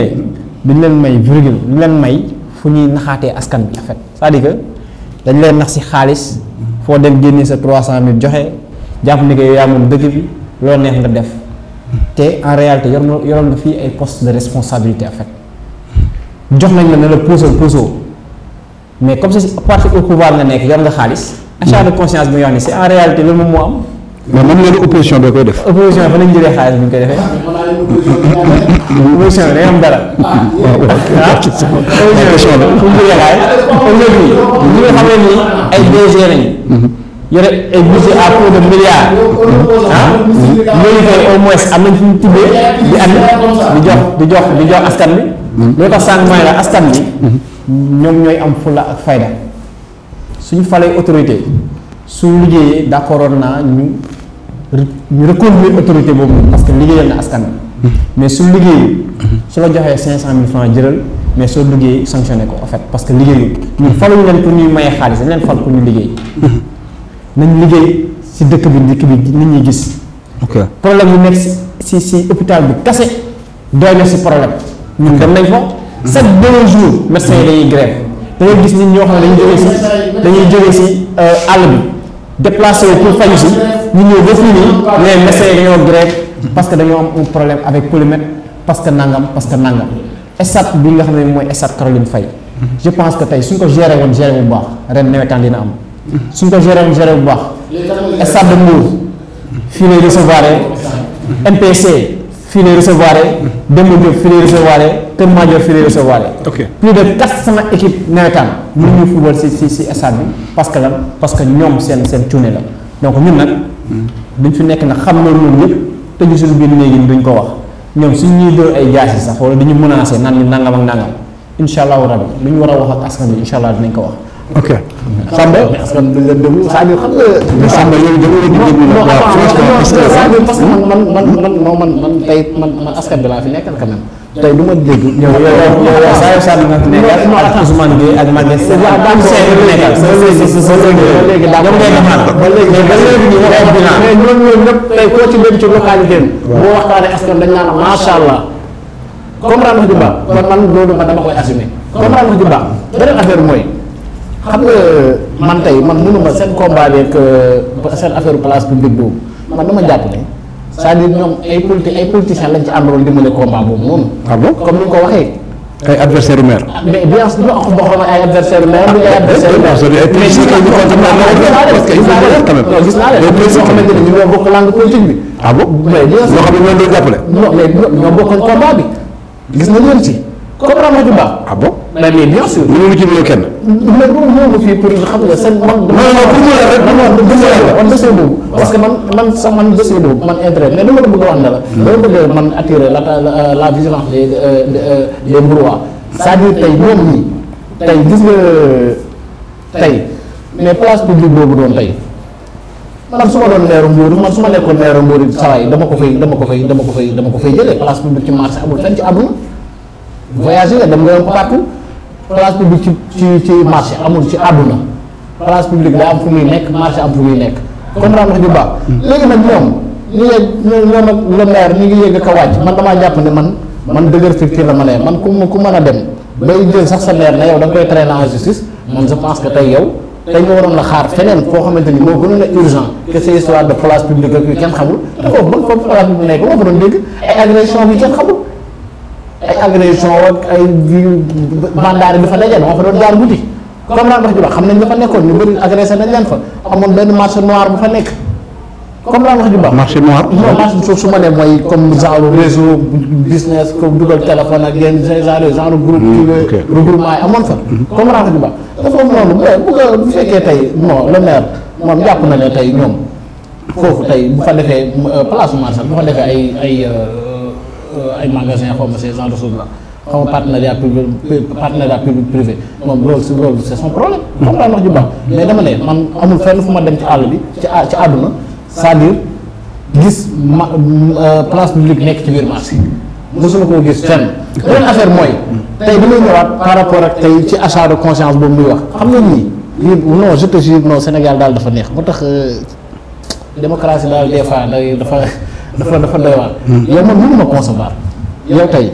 yi duñ leen may virgule duñ leen may fu ñuy naxaatee askan bi en fait c'est-à-dire que dañ leen nax ci xaalis foo dem génne sa 300 000 joxe jàpp ni que yow yaa moom dëkk bi loo neex nga def. te en réalité yoroon nga fii ay postes de responsabilité en fait jox nañ la ne la posoo mais comme si parti au pouvoir nga nekk yor nga xaalis achat de conscience bi nga wax ni c'est en réalité loolu moom moo am. mais moom la opposition bi koy def. opposition bi fa lañ jëlee xaalis bi ñu koy defee. opposition bi day am dara. opposition bi fu mu jëlee xaalis aujourd'hui ñi nga xam ne nii ay DG lañu. yore ay budget à peu de milliards ñooñu koy au moins am nañ fu ñu tibbee di andi di jox askan bi loolu tax sànq mooy la askan bi ñoom ñooy am fulla ak fayda suñu falee autorité su liggéeyee d'accord naa ñu reconduire autorité boobu parce que liggéeyal na askan bi mais su liggéeyee su la joxee 500 000 francs jëral mais soo liggéey sanctionné ko en fait parce que liggéeyul ñun faluñu leen pour ñuy maye xaalis dañ leen fal pour ñu liggéey nañ liggéey ci dëkk bi nit ñi gis. ok problème yu nekk ci hôpital bi kase doy na ci problème. ñun dem nañ fa. chaque 2 jours médecins yi dañuy grève da ngay gis nit ñoo xam ne dañuy jógee ci àll bi déplacé wu pour faju ci ñu ñëw ba fii nii mais médecins yi dañoo grève parce que dañoo am un problème avec polymètre parce que nangam. stade bi nga xam ne mooy stade Caroline Faye. je pense que tey suñ ko géré bu baax ren nawetaan dina am. suñ ko géré bu baax stade de Mbour fii lay recevoir MPC fii lay recevoir Demba Diop fii lay recevoir Kër Madior fii lay recevoir plus de 400 équipes nawetaan ñu ñu football ci stade bi parce que ñoom seen cuune la donc ñun nag duñ fi nekk nag xam loolu noonu yëpp tëju suñu biir léegi duñ ko wax ñoom suñ ñuy dóor ay jaasi sax wala dañu menacé naan ñu nangam ak nangam incha allahu rabi lu ñu war a wax ak askan bi incha allah dinañ ko wax. ok Samba askan bi dañ leen déglu c'est-à-dire xam nga. Samba yow da nga leen di déglu nag waaw franchement parce que man tey man askan bi laa fi nekkal quand même tey du ma dégg. yow saa yu sànni nga fi nekkal ak Ousmane Gueye ak Maguette Sène ak nekkal léegi daa ba léegi mais ñooñu ñëpp tey koo ci dem ci localité boo waxtaanee askan dañ naan macha allah comprendre wax ju baax kon man loolu man dama koy assumer comprendre wax ju baax beneen affaire mooy xam nga man tey man mënuma seen combat beeg seen affaire place publique boobu man dama jàpp ne c'est-à-dire ñoom ay politiciens lañ ci àndaloon dimbale combat boobu noonu. ah bon comme ni nga ko waxee. ay adversaire maire. mais bien sûr boo xam ay adversaire maire du ay adversaire maire. parce que il faut quand même. non gis naa leen ñoo xamante ne ñu ñoo bokk langue politique bi. ah bon mais bien sûr ñoo xam ne ñoo doon jàppale. non mais ñoo bokkoon combat bi gis nañ leen ci comprendre nga baax. ah bon mais bien sûr. mënuñu ci mënoo kenn. mais boobu ñoo ko fii pour xam nga seen man. non pour mu la rek man dossier boobu parce que man sax man dossier boobu man intérêt mais dama la bëgg a wax ne la. dama bëgg man attirer la vigilance des Mbourois c'est-à-dire tey ñoom ñi tey gis nga tey mais place publique boobu doon tey man su ma doon meeru Mbour man su ma nekkoon meeru Mbour saa yi dama ko fay jëlee place publique ci marché amul fenn ci àdduna voyager nga dem nga yomb partout place publique ci marché amul ci àdduna place publique daa am fu muy nekk marché am fu muy nekk comprendre wax ju baax léegi nag ñoom ñoom ak le maire ñi ngi yëg ka wàcc man damaa jàpp ne man dëgër fi la ma ne man ku mën a dem bay jël sax sa maire ne yow da nga koy traîner en justice man je pense que tey yow tey nga waroon la xaar feneen foo xamante ni moo gënoon a urgent que ces histoires de place publique ak yu kenn xamul te foofu man foofu place publique nekk moo fa doon dégg ay agression bi kenn xamul ay agression ak ay mandat dafa daje moo fa doon jaar guddi comme naan wax ju baax xam nañ dafa nekkoon ñu bëri agressé nañ leen fa amoon benn marché noir bu fa nekk comme naan wax ju baax marché noir. non marché suuf su ma nee mooy comme genre réseau business comme dugal téléphone ak yenn genre groupe regroupement yi amoon fa comme naan wax ju baax dafa noonu bu fekkee tey non le maire moom jàpp na ne tey ñoom foofu tey bu fa defee place marché bu fa defee ay magasin xaw ma ces genre de choses là xaw ma partenariat public privé moom loolu c'est son problème moom laa wax ju baax mais dama ne man amul fenn fu ma dem ci àll bi ci àdduna c'est-à-dire gis place publique nekk ci biir marché mosuma koo gis fenn beneen affaire mooy tey damay ñëwaat par rapport ak tey ci achat de conscience boobu muy wax xam nga nii lii non je te jure non Sénégal daal dafa neex moo tax démocratie daal des fois dafa doy waar. yow man mënuma concevoir yow tey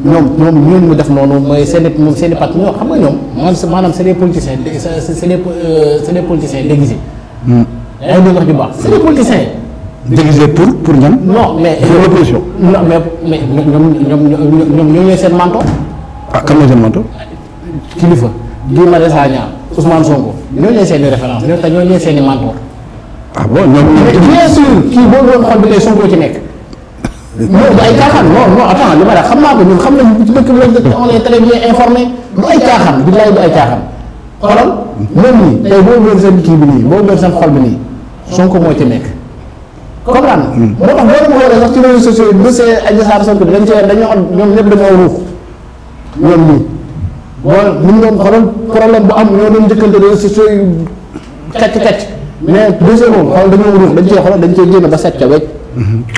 ñoom ñun ñu def noonu mooy seen i parti ñoo xam nga ñoom maanaam c'est des politiciens c'est des politiciens déguisés. yaa ngi wax ju baax c'est des politiciens. déguisés pour ñan. non mais pour l'opposition. non mais ñoom ñooy seen mentor. ah kan mooy seen mentor. kilifa Guy Marius Sagna Ousmane Sonko ñooñu seen i référence ñoom te ñooñu seen i mentor. ah bon ñoom. bien sûr kii boo doon xool bi tey Sonko ci nekk. non du ay caaxaan non attends li ma xam naa ko ñun xam nañ ci dëkk bi on est très bien informé du ay caaxaan billaay du ay caaxaan xoolal même nii tey boo wër seen kii bi nii boo wër seen xol bi nii Sonko moo ci nekk comprendre moo tax boo ma xoolee sax ci réseaux sociaux yi dossier Adji Sarr Sonko dañoo ñoom ñëpp dañoo ruux ñoom nii boo ñu doon xoolal problème bu am ñoo doon njëkkante réseaux sociaux yi kacc mais dossier boobu xool dañoo ruux dañ cee génn ba set ca wecc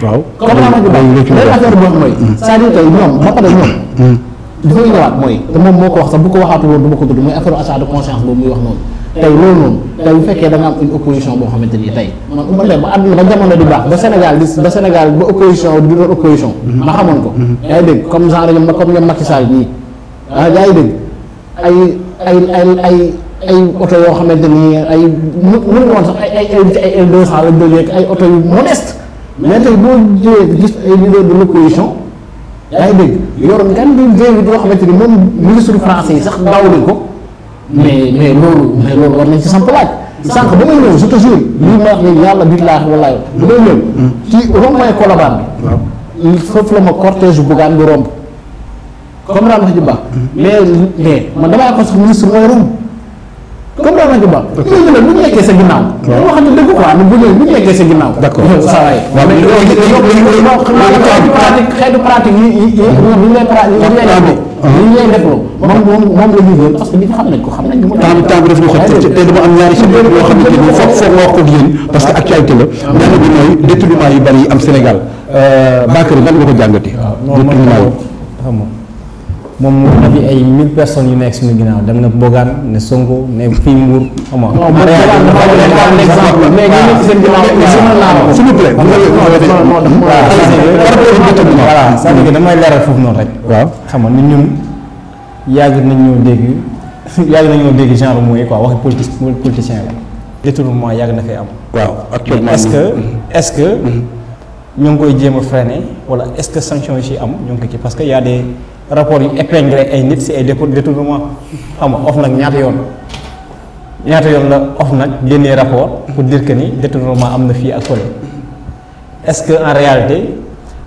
waaw comme naa ma ju baax affaire boobu mooy c'est-à-dire tey ñoom ba pare ñoom dafay ñëwaat mooy te moom moo ko wax sax bu ko waxaatu woon du ma ko tudd mooy affaire achat de conscience boobu muy wax noonu tey loolu noonu tey bu fekkee da nga am une opposition boo xamante ni tey man dem ba àdduna ba jamono di baax ba Sénégal ba opposition di doon opposition ma xamoon ko yaa ngi dégg comme genre ñoom Macky Sall nii yaa ngi dégg ay oto yoo xamante ni ay mënu woon sax ay 200 lañ doon yegg ay oto yu modeste mais tey boo jëlee gis ay leader de l'opposition yaa ngi dégg yoroon gan bi véhicule yoo xamante ni moom ministre français yi sax daawuñu ko mais loolu war nañ ci samp laaj sànq ba may ñëw je te jure lii ma wax ni yàlla billaahi wallaahi ba may ñëw ci rond-point Colobane bi foofu la ma cortège Bougane bi romb comme daan wax ji baax mais man damaa ko sax ministre mooy romb comme daan wax ji baax léegi nag bu ñu nekkee sa ginnaaw moo xam ne dëgg quoi bu ñu nekkee sa ginnaaw d'accord saa waay xeetu pratique yi ñu lay defloo moom la ñuy jël parce que nit xam nañ ko xam nañ temps bi daf ñu xoj te dama am ñaari si yoo xamante ni foog nga wax ko yéen parce que actualité la benn bi mooy détournement yu bari yi am Sénégal Bakary nan nga ko jàngati détournement yi dafa xam nga moom mu na fi ay 1000 personnes yu nekk suñu ginnaaw dem na Bougane ne Sonko ne fii Mbour xam nga. non mais ñu nekk seen ginnaaw s'il vous plaît. voilà c'est-à-dire que damay leeral foofu noonu rek. waaw xam nga ñun yàgg nañoo dégg genre mooy quoi waxi politicien la. détournement yàgg na fay am. waaw actuellement est-ce que ñu ngi koy jéem a freiner wala est-ce que sanction yi ci am ñu ngi ko ci parce que y a des rapports yu épinglé ay nit ci ay détournement xam nga OFNAC ñaata yoon la OFNAC génnee rapport pour dire que ni détournement am na fii ak fële est-ce que en réalité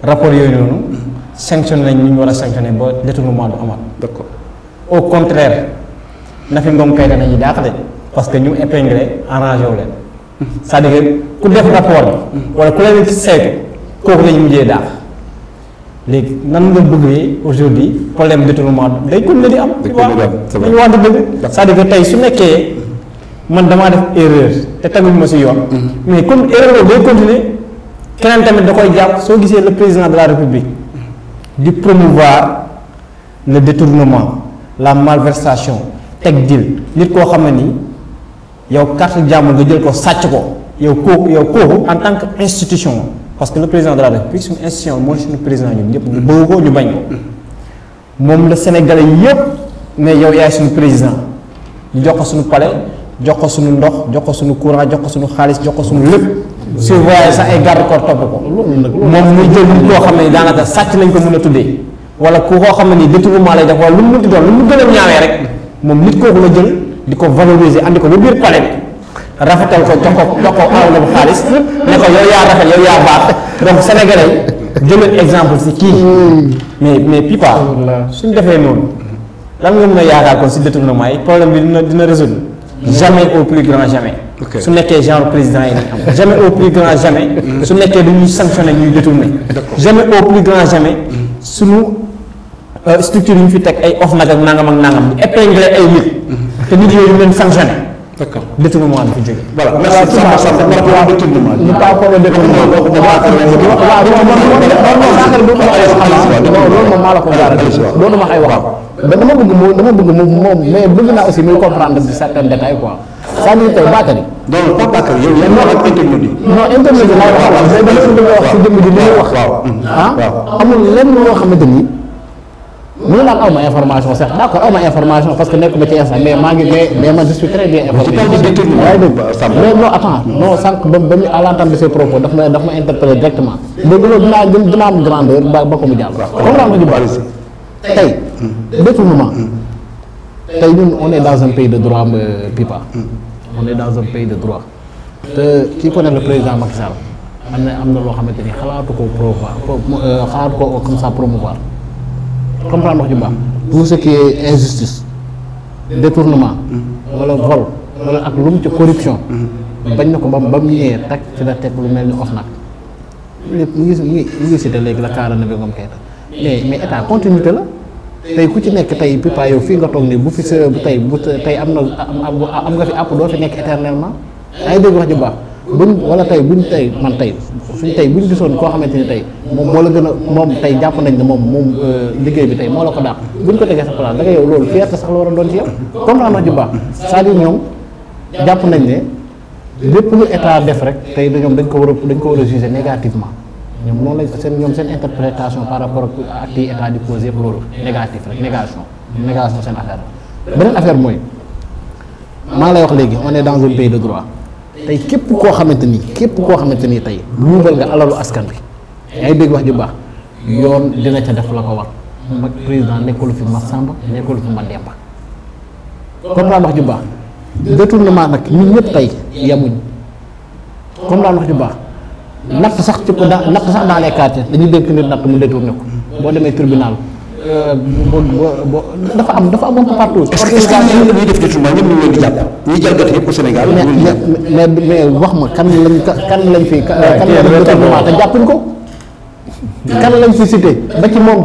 rapport yooyu noonu sanctionné nañ ñu war a sanctionné ba détournement du amaat. d'accord au contraire Nafi Ngom Keïta nañu dàq de parce que ñu épinglé arrangé wu leen c'est-à-dire que ku def rapport bi wala ku leen ci saytu kooku lañu mujjee dàq léegi nan nga bëggee aujourd'hui problème détournement day continuer di am. dañu wax dëgg c'est-à-dire que tey su nekkee man damaa def erreur te teguñu ma si yoon. mais comme erreur day continuer keneen tamit da koy jàpp soo gisee le président de la République di promouvoir le détournement la malversation teg dil nit koo xam ne nii yow carte jàmm nga jël ko sàcc ko yow kooku en tant que institution parce que le président de la République suñu institution mooy suñu président ñun ñëpp ñu bëgg ko ñu bañ ko moom la Sénégalais yëpp mais yow yaay suñu président ñu jox ko suñu palais jox ko suñu ndox jox ko suñu courant jox ko suñu xaalis jox ko suñu lépp surveiller sax ay garde corps topp ko moom muy jël nit koo xam ne ni daanaka sàcc lañ ko mën a tuddee wala ku koo xam ne nii détournement lay def wala lu mu mënti doon lu mu gën a ñaawee rek moom nit kooku la jël di ko valoriser andi ko ba biir palais bi rafetal ko jox ko alal bu xaalis ne ko yow yaa rafet yow yaa baax donc sénégalais jëlee exemple si kii mais Pipa suñ defee noonu lan nga mën a yaakaar kon si détournement yi problème bi dina résoudre jamais au plus grand jamais. su nekkee genre président yi am jamais au plus grand jamais. su nekkee dañuy sanctionner ñuy détourner. jamais au plus grand jamais suñu structure yi ñu fi teg ay OFNAC ak nangam di épingler ay nit. te nit yooyu ñu leen sanctionné. d'accord détournement bi fi jógee. voilà merci loolu moom maa la ko garanti loolu ma ay wax dama bëgg moom mais bëgg naa aussi muy comprendre de certains détails quoi c'est-à-dire tey Bakary. donc pas Bakary yow yaa ngi wax ak internet yi. non internet yi laay wax mais dama bëgg a wax si jëmm ji li muy wax. amul lenn loo xamante ni mënu naan aw ma information sax d'accord aw ma information parce que nekkuma ci instant mais maa ngi mais man je suis très bien informé. mais non attends non sànq ba mu à l'entame de ses propos daf ma interpellé directement léegi loolu dinaa am grandeur ba ko mu jàll. comprendre nga ji tey détournement tey ñun on est dans un pays de droit Pipa on est dans un pays de droit te kii connaît le président Macky Sall am na loo xamante ni xalaatu ko xalaatu ko comme ça promouvoir comprendre wax ju baax tout ce qui est injustice détournement wala vol wala ak lu mu ci corruption bañ na ko ba mu ñëwee teg ci la teg lu mel ni OFNAC lépp mu ngi cité léegi la kaara na bi Ngom Keïta mais état continuité la tey ku ci nekk tey Pipa yow fii nga toog nii bu fi sa tey am nga fi àpp doo fi nekk éternellement ay dégg wax ju baax wala tey buñ gisoon koo xamante ni tey moom moo la gën a moom tey jàpp nañ ne moom liggéey bi tey moo la ko dàq buñ ko tegee sa place da nga yow loolu fierté sax la war a doon ci yow comprendre wax ju baax c'est-à-dire ñoom jàpp nañ ne lépp lu état def rek tey dañ ko war a juger négativement ñoom noonu lañ seen interprétation par rapport ak actes yi état di posé yëpp loolu négatif rek négation seen affaire beneen affaire mooy maa lay wax léegi on est dans un pays de droit tey képp koo xamante ni tey luubal nga alalu askan bi yaa ngi dégg wax ju baax yoon dina ca def la ko war mag président nekkul fi ma Samba nekkul fi ma Demba comprendre wax ju baax détournement nag ñun ñëpp tey yemuñ comprendre wax ju baax natt sax dans les quartiers dañuy dénk nit natt mu détourné ko boo demee tribunal dafa am un peu partout. organisation yi ñuy def détournement ñëpp ñu ngi leen di jàpp ñuy jalgati yëpp au Sénégal. mais wax ma kan lañ fi détournement te jàppuñ ko. kan lañ fi cité ba ci moom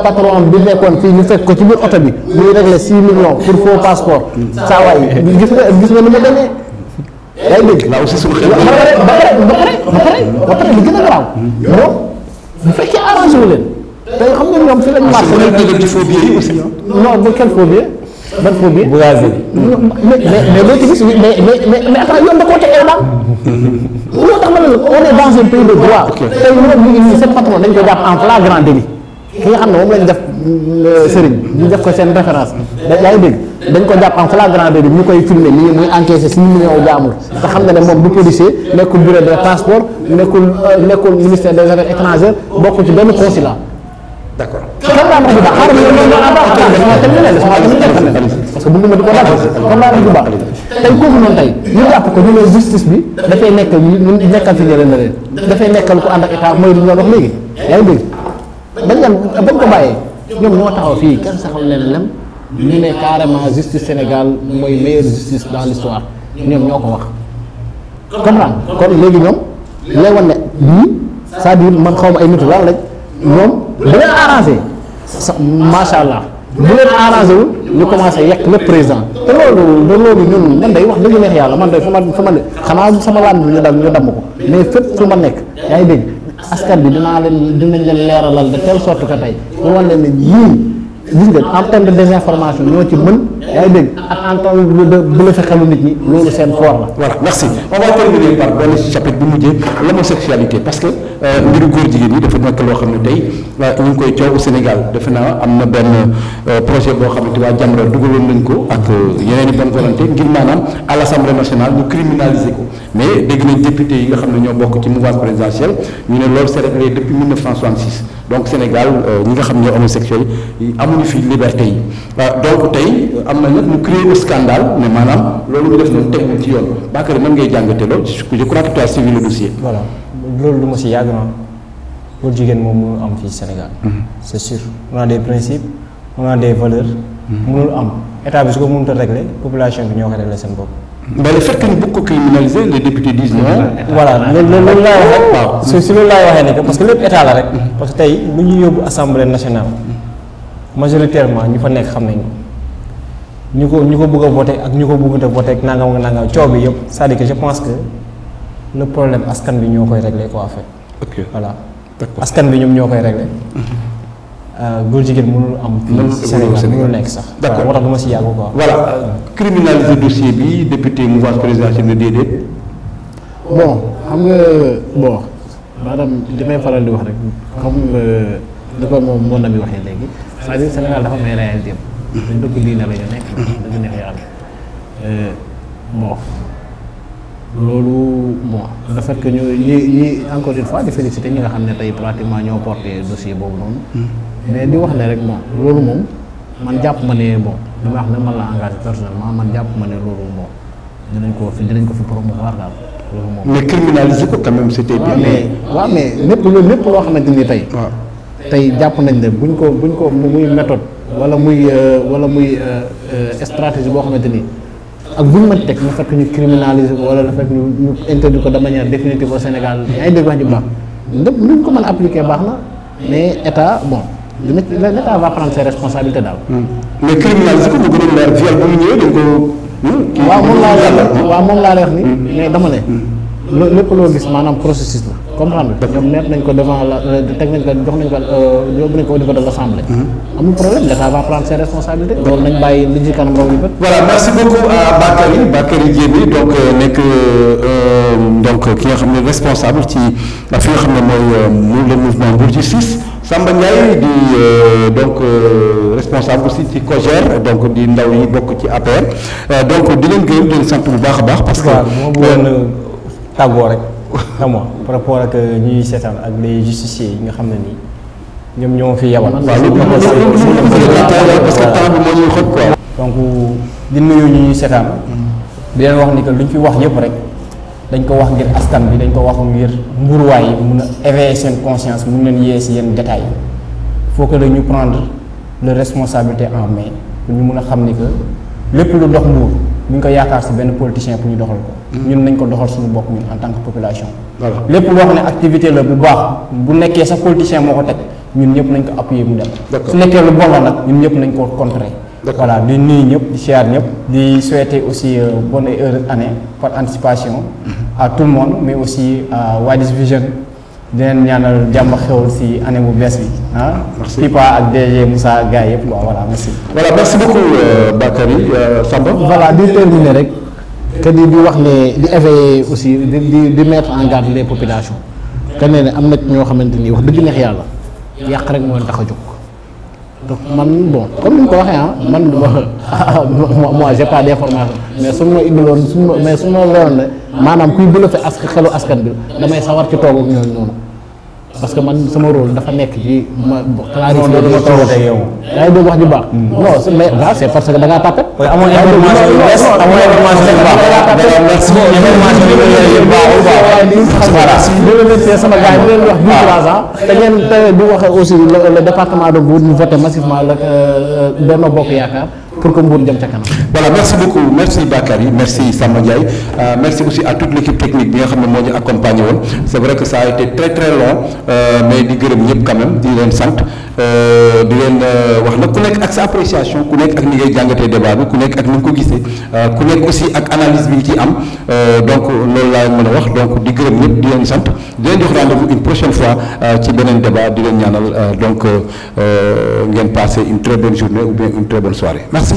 patron bi nekkoon fii ñu fekk ko ci biir oto bi muy réglé 6 millions pour faux passeport. saa waay gis nga ni mu demee. yaa ngi dégg. là aussi suñu xel ba pare li gën a garaaw. bu fekkee arrangé wu leen. tey xam nga ñoom fi lañ marché. ci faux billets yi aussi. non bu quel faux billet. ban faux billet. mais loo ci gis mais attends yoon da koo teg ay daan. loolu tax ma ne la on est dans un pays de droit. tey ñoom ñu ngi nii seen patron dañ ko jàpp en flagrant délit. ki nga xam ne moom lañ def sëriñ ñu def ko seen référence yaa ngi dégg dañ ko jàpp en flagrant délit ñu koy filmer nii muy encaissé 6 millions jaamur te xam nga ne moom du policier nekkul bureau des transports nekkul ministère des affaires étrangères bokk ci benn consulat. d'accord. comme daa nax bu baax xaaral parce que bëgguma di ko dal comme daa nax bu baax tey kooku noonu tey ñu jàpp ko ñu ne justice bi dafay nekk ñu nekkal fi ñële na leen dafay nekkal ko ànd ak état mooy li ñu doon wax léegi yaa ngi dégg bañ ko bàyyee ñoom ñoo taxaw fii kenn saxal leen lem ñu ne carrément justice Sénégal mooy meilleure justice dans l'histoire ñoom ñoo ko wax comprendre kon léegi ñoom lay wan ne ñii c'est-à-dire man xaw ma ay nitu lan lañ ñoom bu leen arrangé macha allah bu leen arrangé wul ñu commencé yekk le président te loolu ñun man day wax dëgg neex yàlla man day fu ma xanaa sama laan bi ñu damm ko mais fépp fu ma nekk yaa ngi dégg askan bi dinañ leen leeralal de telle sorte que tey pour wan leen ne yii gis nga en terme de désinformation ñoo ci mën yaa ngi dégg ak en terme de bluffé xelu nit ñi loolu seen fort la. voilà merci on va terminer par benn chapitre bu mujjee l'homosexualité parce que mbiru góor jigéen ñi dafa nekk loo xam ne tey ñu ngi koy coow Sénégal defe naa am na benn projet boo xam ne waa Jamra dugaloon nañ ko ak yeneen i bonne volonté ngir maanaam à l'Assemblée nationale ñu criminaliser ko mais dégg nañ député yi nga xam ne ñoo bokk ci mouvance présidentielle ñu ne loolu c'est réglé depuis 1966 donc Sénégal ñi nga xam ne homosexuels yi amuñu fi liberté yi donc tey am na nag mu créé un scandale mais maanaam loolu ñu def noonu tegul ci yoon Bakary nan ngay jàngate loolu je crois que tu as suivi le dossier. voilà loolu du ma si yàgg na pour jigéen moom mënul am fii Sénégal. c'est sûr on a des principes on a des valeurs. mënul am état bi su ko mënut a régler population bi ñoo ko régler seen bopp. mais le fait que ñu bëgg ko criminaliser les députés disent non. voilà loolu laay wax rek. waaw si loolu laay waxee ne que parce que lépp état la rek. parce que tey lu ñu yóbbu assemblée nationale majoritairement ñu fa nekk xam nañ ko ñu ko bëgg a voté ak ñu ko bëggut a voté ak nangam ak nangam coow bi yëpp c'est-à-dire que je pense que le problème askan bi ñoo koy régler quoi en fait. ok voilà askan bi ñoom ñoo koy régler. góor jigéen mënul am. fii Sénégal mënul nekk sax. d'accord moo tax du ma si yàgg quoi. voilà criminaliser dossier bi député mouvance présidentielle ne déedéet. bon xam nga bon maanaam li may faral di wax rek comme li ko moom mon ami waxee léegi c'est-à-dire Sénégal dafa may réalité dañ dëkk diine la ñu nekk dëgg neex yàlla bon loolu bon le fait que ñu ñi encore une fois di féliciter ñi nga xam ne tey pratiquement ñoo porté dossier boobu noonu mais di wax ne rek bon loolu moom man jàpp ma ne bon li ma wax ne man la engagé personnellement man jàpp ma ne loolu bon dinañ ko fi promouvoir daal loolu moom. mais criminaliser ko quand même c'était bien. mais lépp loo xamante ni tey. waaw tey jàpp nañ ne buñ ko muy méthode wala muy stratégie boo xamante ni ak buñ mën teg ñu fekk ñu criminaliser ko wala la fekk ñu interdire ko de manière définitive au Sénégal yaa ngi dégg wax ji baax lépp luñ ko mën a appliquer baax na mais état bon l'état va prendre ses responsabilités daal. mais criminaliser ko bu gënoon leer viol ba mu ñëwee dañ ko. waaw moom laa lay wax ni mais dama ne lépp loo gis maanaam processus la comprendre nga ñoom nekk nañ ko devant la teg nañ ko jox nañ ko yóbbu nañ ko au niveau de l'Assemblée. amul problème l'État va prendre ses responsabilités. loolu nañ bàyyi li ci kanam raw yu bët. voilà merci beaucoup à Bakary Diémé donc nekk donc ki nga xam ne responsable ci fi nga xam ne mooy le mouvement Mbour Justice. Samba Ndiaye di donc responsable aussi ci COJER donc di ndaw yi bokk ci APR donc di leen gërëm di leen sant bu baax a baax. parce que moo bëggoon tàggoo rek xam nga par rapport ak ñuy seetaan ak les justiciers yi nga xam ne nii ñoom ñoo fi yabal. waaw loolu parce que temps bi moo ñuy xoj quoi. donc di nuyu ñuy seetaan di leen wax ni que luñ fi wax yëpp rek. dañ ko wax ngir askan bi dañ ko wax ngir mburuwaay yi mun a éveiller seen conscience mun leen yee si yenn détails il faut que dañu prendre leur responsabilité en main pour ñu mun a xam ni que lépp lu dox Mbour bu ñu ko yaakaar si benn politicien pour ñu doxal ko. ñun nañ ko doxal suñu bopp ñun en tant que population. lépp loo xam ne activité la bu baax bu nekkee sax politicien moo ko teg ñun ñëpp nañ ko appuyer mu dem. su nekkee lu bon la nag ñun ñëpp nañ ko contrer. voilà di nuyu ñëpp di siyaar ñëpp di souhaiter aussi bonne et heureuse année par anticipation à tout le monde mais aussi à Wadis Vision di leen ñaanal jàmm xewul si année bu bees bi ah. merci Pipa ak DG Moussa gars yëpp quoi voilà merci. voilà merci beaucoup Bakary Samba. voilà di terminer rek que di wax ne di éveiller aussi di mettre en garde les populations que ne am na ñoo xamante ni wax dëgg neex yàlla yàq rek moo leen tax a jóg. donc man bon comme ni nga ko waxee ah man moi j'ai pas d'information mais su ma indiloon su ma leeroon ne maanaam kuy bëlëfe xelu askan bi damay sawar ci toog ak ñooñu noonu parce que man sama rôle dafa nekk ci ma clarifier dama toog ak yow. yaa ngi dégg wax ji baax. non mais là c'est parce que da ngaa tàppet. amoon information yu bees amoon information yu baax. merci di remercier sama gars yi di leen wax 3 ans te ngeen di wax aussi le département de Mbour ñu voté massivement la Benno Bokk Yaakaar pour que Mbour jëm ca kanam. Voilà, merci beaucoup, merci Bakary, merci Samba Ndiaye, merci aussi à toute l'équipe technique bien xam ne moo ñu accompagné woon. C'est vrai que ça a été très très long mais di gërëm ñëpp quand même di leen sant di leen wax nag ku nekk ak sa appréciation ku nekk ak ni ngay jàngatee débat bi ku nekk ak ni nga ko gisee ku nekk aussi ak analyse bi ci am donc loolu laa mën a wax donc di gërëm ñëpp di leen sant di leen jox rendez-vous une prochaine fois ci beneen débat di leen ñaanal donc ngeen passer une très bonne journée ou bien une très bonne soirée. Merci.